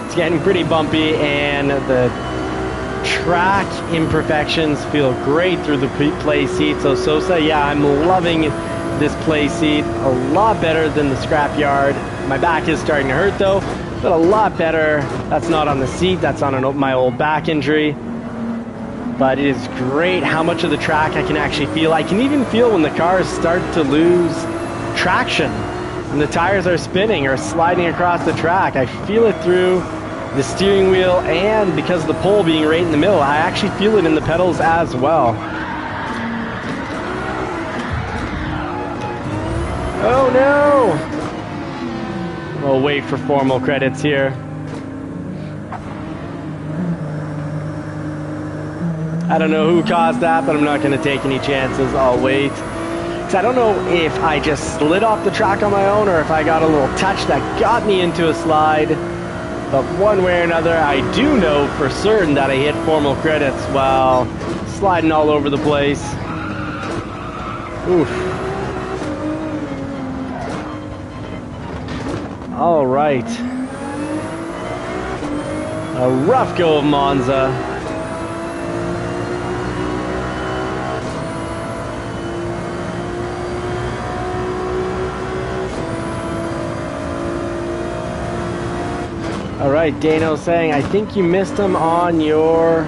It's getting pretty bumpy, and the track imperfections feel great through the play seat. So Sosa, yeah, I'm loving this play seat. A lot better than the scrapyard. My back is starting to hurt though, but a lot better. That's not on the seat, that's on my old back injury. But it is great how much of the track I can actually feel. I can even feel when the cars start to lose traction and the tires are spinning or sliding across the track. I feel it through the steering wheel, and because of the pole being right in the middle, I actually feel it in the pedals as well. Oh no! We'll wait for formal credits here. I don't know who caused that, but I'm not going to take any chances. I'll wait. Because I don't know if I just slid off the track on my own or if I got a little touch that got me into a slide. But one way or another, I do know for certain that I hit formal credits while sliding all over the place. Oof. All right. A rough go of Monza. All right, Dano saying, I think you missed him on your...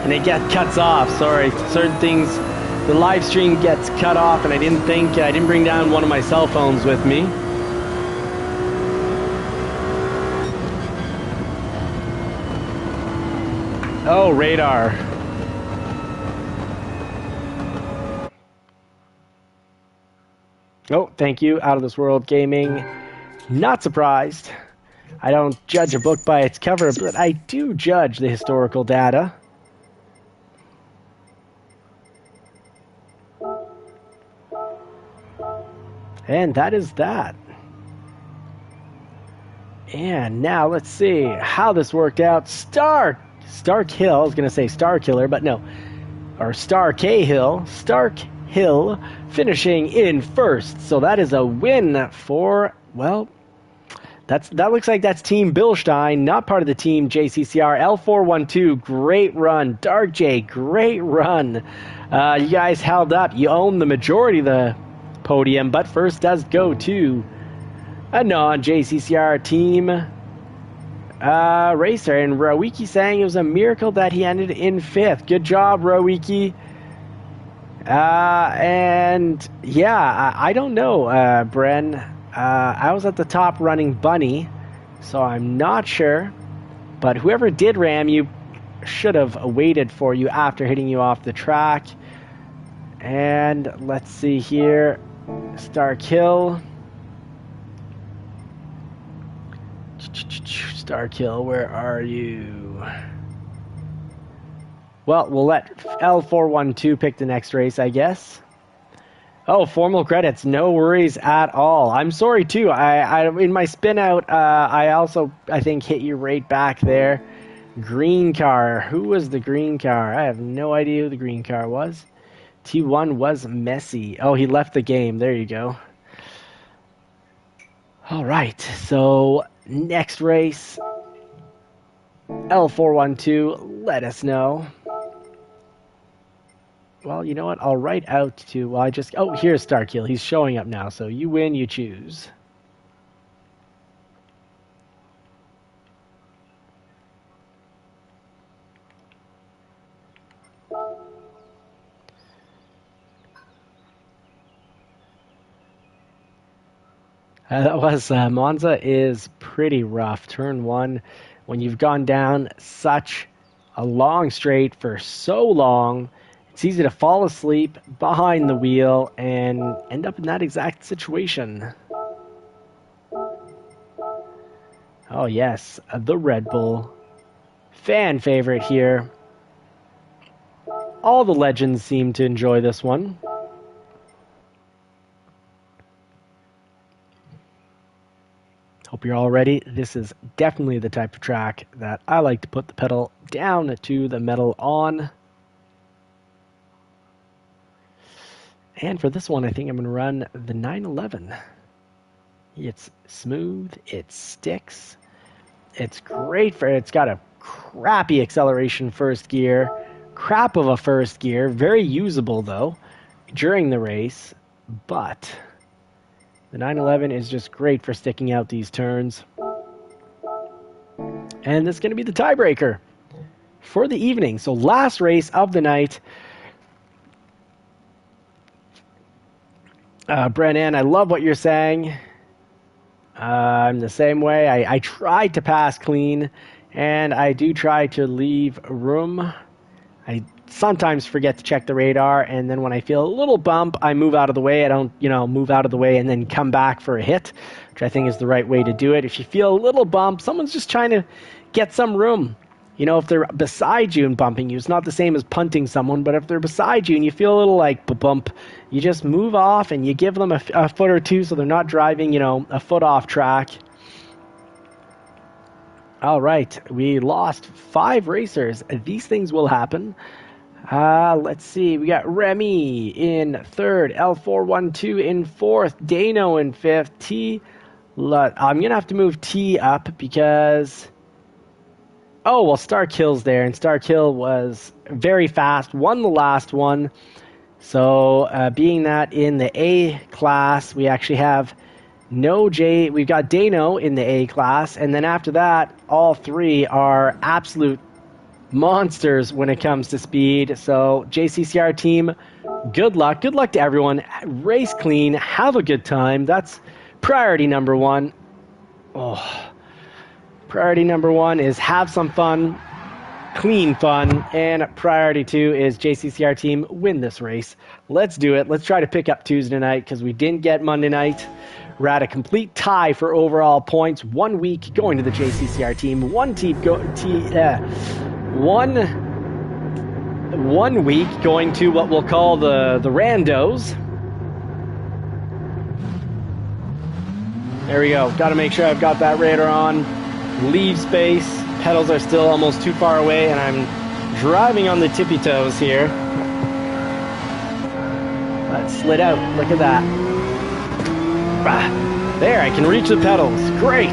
And it cuts off, sorry. Certain things, the live stream gets cut off, and I didn't bring down one of my cell phones with me. Oh, radar. Oh, thank you, Out of This World Gaming. Not surprised. I don't judge a book by its cover, but I do judge the historical data. And that is that. And now let's see how this worked out. Stark Hill, I was going to say Star Killer, but no. Or Star Cahill. Stark Hill finishing in first. So that is a win for, well, that looks like that's Team Bilstein, not part of the Team JCCR. L412, great run. Dark J, great run. You guys held up. You own the majority of the podium, but first does go to a non-JCCR team racer. And Rawiki saying it was a miracle that he ended in 5th. Good job, Rawiki. And yeah, I don't know, Bren. I was at the top running Bunny, so I'm not sure. But whoever did ram you should have waited for you after hitting you off the track. And let's see here. Stark Hill. Stark Hill, where are you? Well, we'll let L412 pick the next race, I guess. Oh, formal credits. No worries at all. I'm sorry, too. I in my spin out, I think hit you right back there. Green car. Who was the green car? I have no idea who the green car was. T1 was Messi. Oh, he left the game. There you go. All right. So, next race. L412, let us know. Well, you know what? I'll write out to... Well, oh, here's Starkhill. He's showing up now. So, you win, you choose. That was Monza is pretty rough. Turn 1, when you've gone down such a long straight for so long, it's easy to fall asleep behind the wheel and end up in that exact situation. Oh yes, the Red Bull. Fan favorite here. All the legends seem to enjoy this one. Hope you're all ready. This is definitely the type of track that I like to put the pedal down to the metal on. And for this one, I think I'm going to run the 911. It's smooth, it sticks, it's great for, it's got a crappy acceleration first gear, crap of a first gear, very usable though during the race, but the 911 is just great for sticking out these turns. And this is going to be the tiebreaker for the evening. So last race of the night. Brennan, I love what you're saying. I'm the same way. I tried to pass clean, and I do try to leave room. I sometimes forget to check the radar, and then when I feel a little bump, I move out of the way. I don't, move out of the way and then come back for a hit, which I think is the right way to do it. If you feel a little bump, someone's just trying to get some room. you know, if they're beside you and bumping you, it's not the same as punting someone, but if they're beside you and you feel a little like bump, you just move off and you give them a foot or two so they're not driving, you know, a foot off track. All right, we lost 5 racers. These things will happen. Let's see. We got Remy in 3rd, L412 in 4th, Dano in 5th, T. I'm going to have to move T up because... Oh, well, Starkill's there, and Starkill was very fast, won the last one. So, being that in the A class, we actually have we've got Dano in the A class, and then after that, all 3 are absolute monsters when it comes to speed. So, JCCR team, good luck. Good luck to everyone. Race clean. Have a good time. That's priority number 1. Oh, priority number 1 is have some fun, clean fun, and priority 2 is JCCR team win this race. Let's do it. Let's try to pick up Tuesday night because we didn't get Monday night. We're at a complete tie for overall points. 1 week going to the JCCR team. 1 week going to what we'll call the randos. There we go. Got to make sure I've got that radar on. Leave space. Pedals are still almost too far away, and I'm driving on the tippy toes here. That slid out. Look at that. There, I can reach the pedals. Great.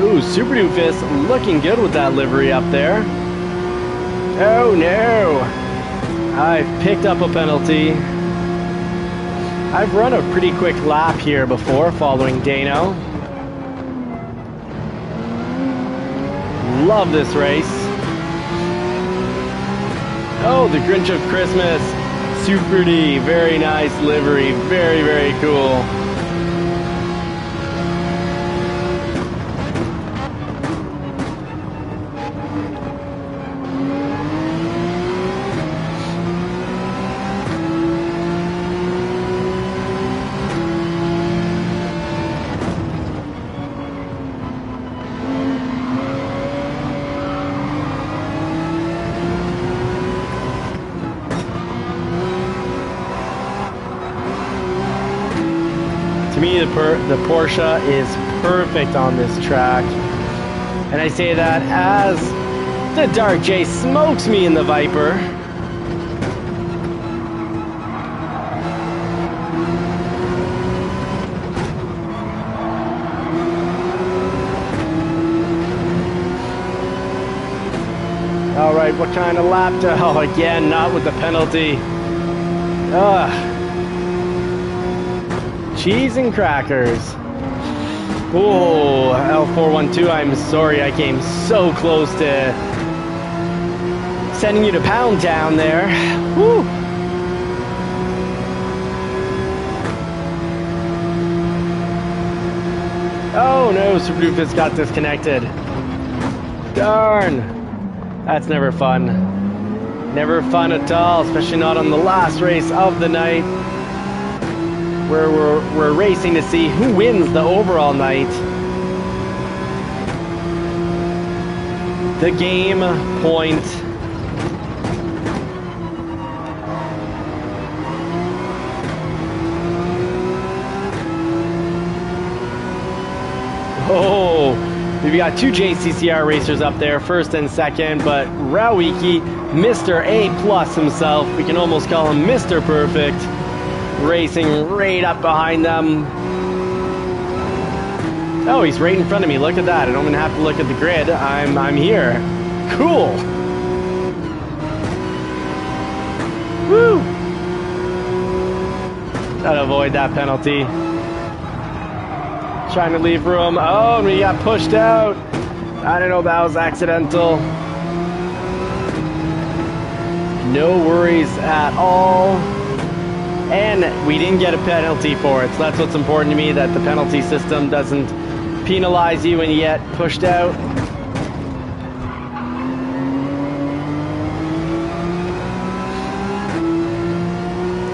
Ooh, Super Doofus looking good with that livery up there. Oh no! I've picked up a penalty. I've run a pretty quick lap here before following Dano. Love this race. Oh, the Grinch of Christmas. Super D. Very nice livery. Very, very cool. To me, the Porsche is perfect on this track. And I say that as the Dark J smokes me in the Viper. All right, what kind of lap? Oh, again, not with the penalty. Ugh. Cheese and crackers. Oh, L412, I'm sorry I came so close to sending you to Pound Town there. Woo. Oh no, Super Doofus got disconnected. Darn. That's never fun. Never fun at all, especially not on the last race of the night, where we're racing to see who wins the overall night. The game point. Oh, we've got 2 JCCR racers up there, first and second, but Rowiki, Mr. A+ himself, we can almost call him Mr. Perfect, racing right up behind them. Oh, he's right in front of me. Look at that. I don't even have to look at the grid. I'm here. Cool. Woo. Gotta avoid that penalty. Trying to leave room. Oh, and we got pushed out. I don't know if that was accidental. No worries at all. And we didn't get a penalty for it, so that's what's important to me, that the penalty system doesn't penalize you when you get pushed out.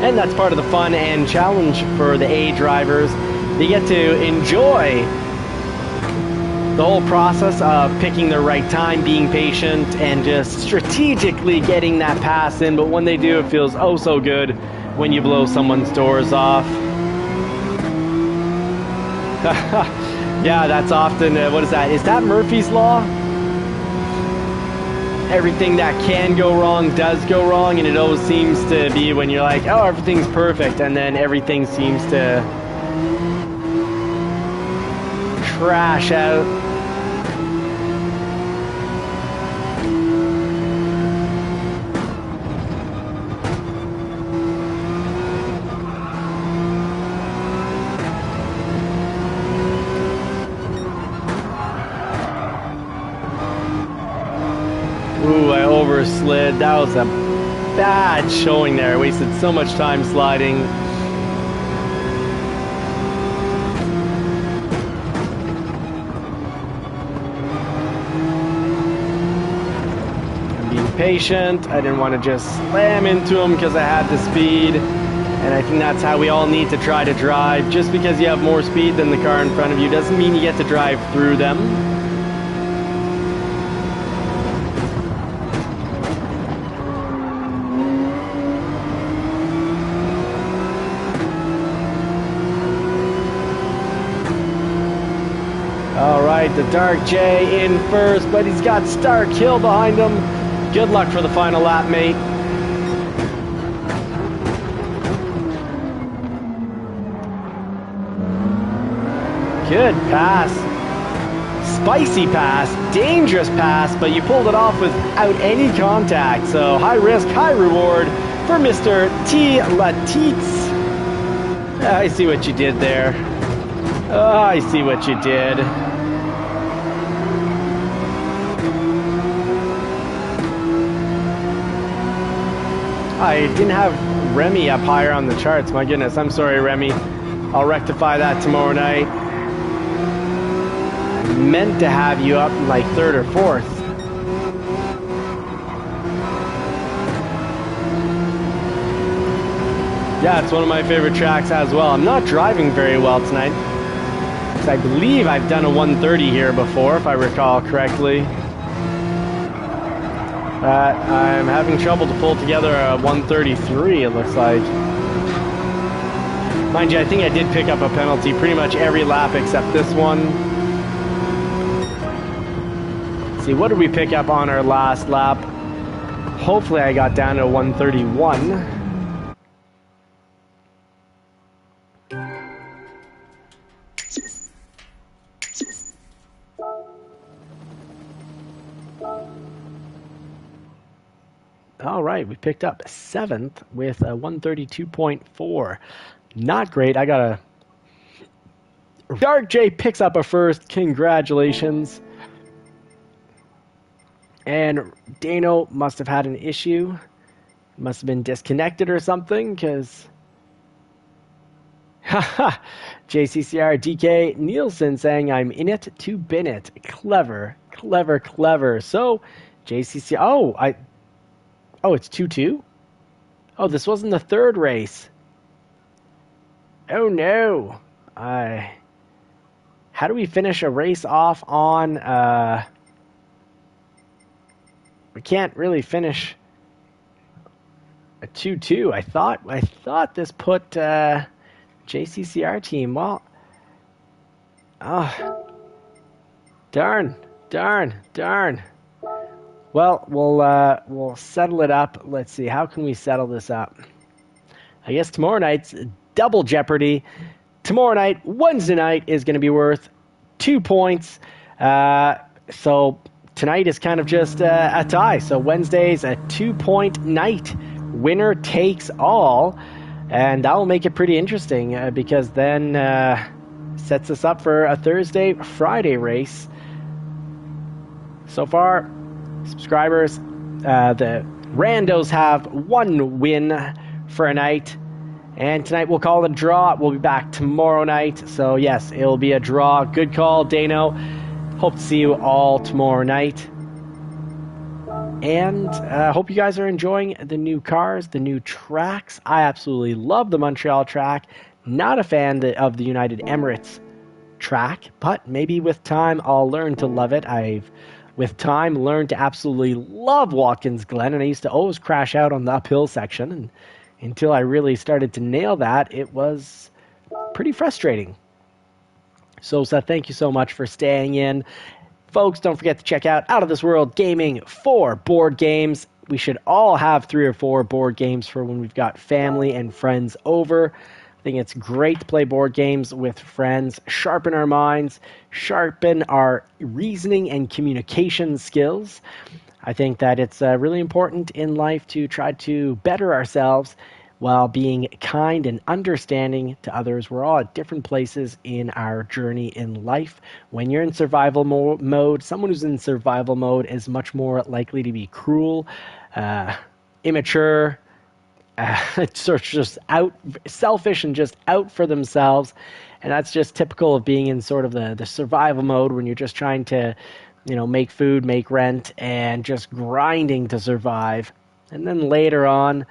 And that's part of the fun and challenge for the A drivers. They get to enjoy the whole process of picking the right time, being patient, and just strategically getting that pass in. But when they do, it feels oh so good when you blow someone's doors off. Yeah, that's often, what is that? Is that Murphy's Law? Everything that can go wrong does go wrong, and it always seems to be when you're like, oh, everything's perfect, and then everything seems to crash out. Ooh, I overslid. That was a bad showing there. I wasted so much time sliding. I'm being patient. I didn't want to just slam into him because I had the speed. And I think that's how we all need to try to drive. Just because you have more speed than the car in front of you doesn't mean you get to drive through them. Alright, the Dark J in first, but he's got Stark Hill behind him. Good luck for the final lap, mate. Good pass. Spicy pass, dangerous pass, but you pulled it off without any contact. So high risk, high reward for Mr. T. Latitz. I see what you did there. Oh, I see what you did. I didn't have Remy up higher on the charts. My goodness, I'm sorry, Remy. I'll rectify that tomorrow night. I meant to have you up in like 3rd or 4th. Yeah, it's one of my favorite tracks as well. I'm not driving very well tonight. I believe I've done a 130 here before, if I recall correctly. I'm having trouble to pull together a 133, it looks like. Mind you, I think I did pick up a penalty pretty much every lap except this one. Let's see, what did we pick up on our last lap? Hopefully I got down to 131. All right, we picked up 7th with a 132.4. Not great. I got a... Dark J picks up a first. Congratulations. And Dano must have had an issue. Must have been disconnected or something, because... Haha! JCCR DK Nielsen saying, I'm in it to bin it. Clever, clever, clever. So, JCCR... Oh, it's 2-2? Oh, this wasn't the 3rd race. Oh, no. How do we finish a race off on... We can't really finish a 2-2. I thought this put JCCR team. Well... Oh. Darn. Well, we'll settle it up. Let's see, how can we settle this up? I guess tomorrow night's double jeopardy. Tomorrow night, Wednesday night, is going to be worth 2 points. So tonight is kind of just a tie. So Wednesday's a 2-point night. Winner takes all. And that will make it pretty interesting because then sets us up for a Thursday-Friday race. So far... Subscribers, the randos have 1 win for a night, and tonight we'll call it a draw. We'll be back tomorrow night, so yes, it'll be a draw. Good call, Dano. Hope to see you all tomorrow night. And I hope you guys are enjoying the new cars, the new tracks. I absolutely love the Montreal track. Not a fan of the United Emirates track, but maybe with time I'll learn to love it. I've, with time, learned to absolutely love Watkins Glen, and I used to always crash out on the uphill section. And until I really started to nail that, it was pretty frustrating. So, Seth, thank you so much for staying in. Folks, don't forget to check out Out of This World Gaming for board games. We should all have 3 or 4 board games for when we've got family and friends over. I think it's great to play board games with friends, sharpen our minds, sharpen our reasoning and communication skills. I think that it's really important in life to try to better ourselves while being kind and understanding to others. We're all at different places in our journey in life. When you're in survival mode, someone who's in survival mode is much more likely to be cruel, immature, sort of just selfish and just out for themselves. And that's just typical of being in sort of the survival mode when you're just trying to, make food, make rent, and just grinding to survive. And then later on,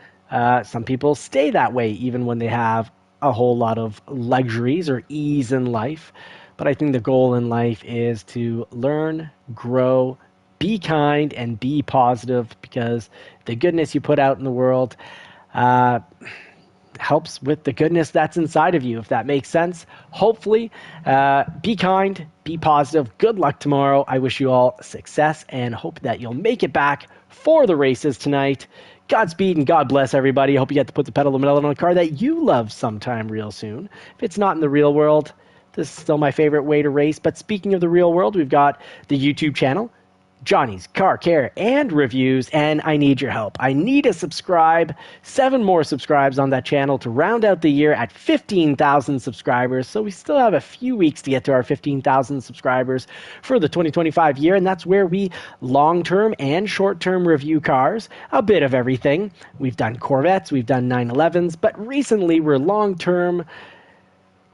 some people stay that way even when they have a whole lot of luxuries or ease in life. But I think the goal in life is to learn, grow, be kind, and be positive, because the goodness you put out in the world helps with the goodness that's inside of you, if that makes sense. Hopefully, be kind, be positive. Good luck tomorrow. I wish you all success and hope that you'll make it back for the races tonight. Godspeed and God bless everybody. I hope you get to put the pedal to the metal on a car that you love sometime real soon. If it's not in the real world, this is still my favorite way to race. But speaking of the real world, we've got the YouTube channel, Johnny's Car Care and Reviews, and I need your help. I need to subscribe, 7 more subscribes on that channel to round out the year at 15,000 subscribers. So we still have a few weeks to get to our 15,000 subscribers for the 2025 year, and that's where we long-term and short-term review cars, a bit of everything. We've done Corvettes, we've done 911s, but recently we're long-term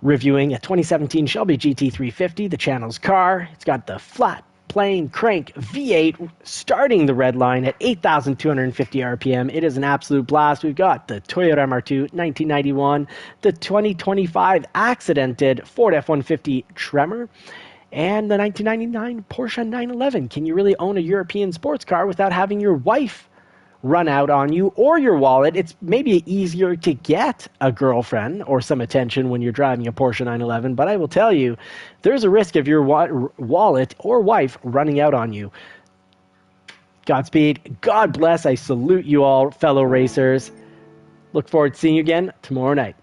reviewing a 2017 Shelby GT350, the channel's car. It's got the flat plain crank V8 starting the red line at 8,250 RPM. It is an absolute blast. We've got the Toyota MR2 1991, the 2025 accidented Ford F-150 Tremor, and the 1999 Porsche 911. Can you really own a European sports car without having your wife run out on you or your wallet? It's maybe easier to get a girlfriend or some attention when you're driving a Porsche 911, but I will tell you, there's a risk of your wallet or wife running out on you. Godspeed. God bless. I salute you all, fellow racers. Look forward to seeing you again tomorrow night.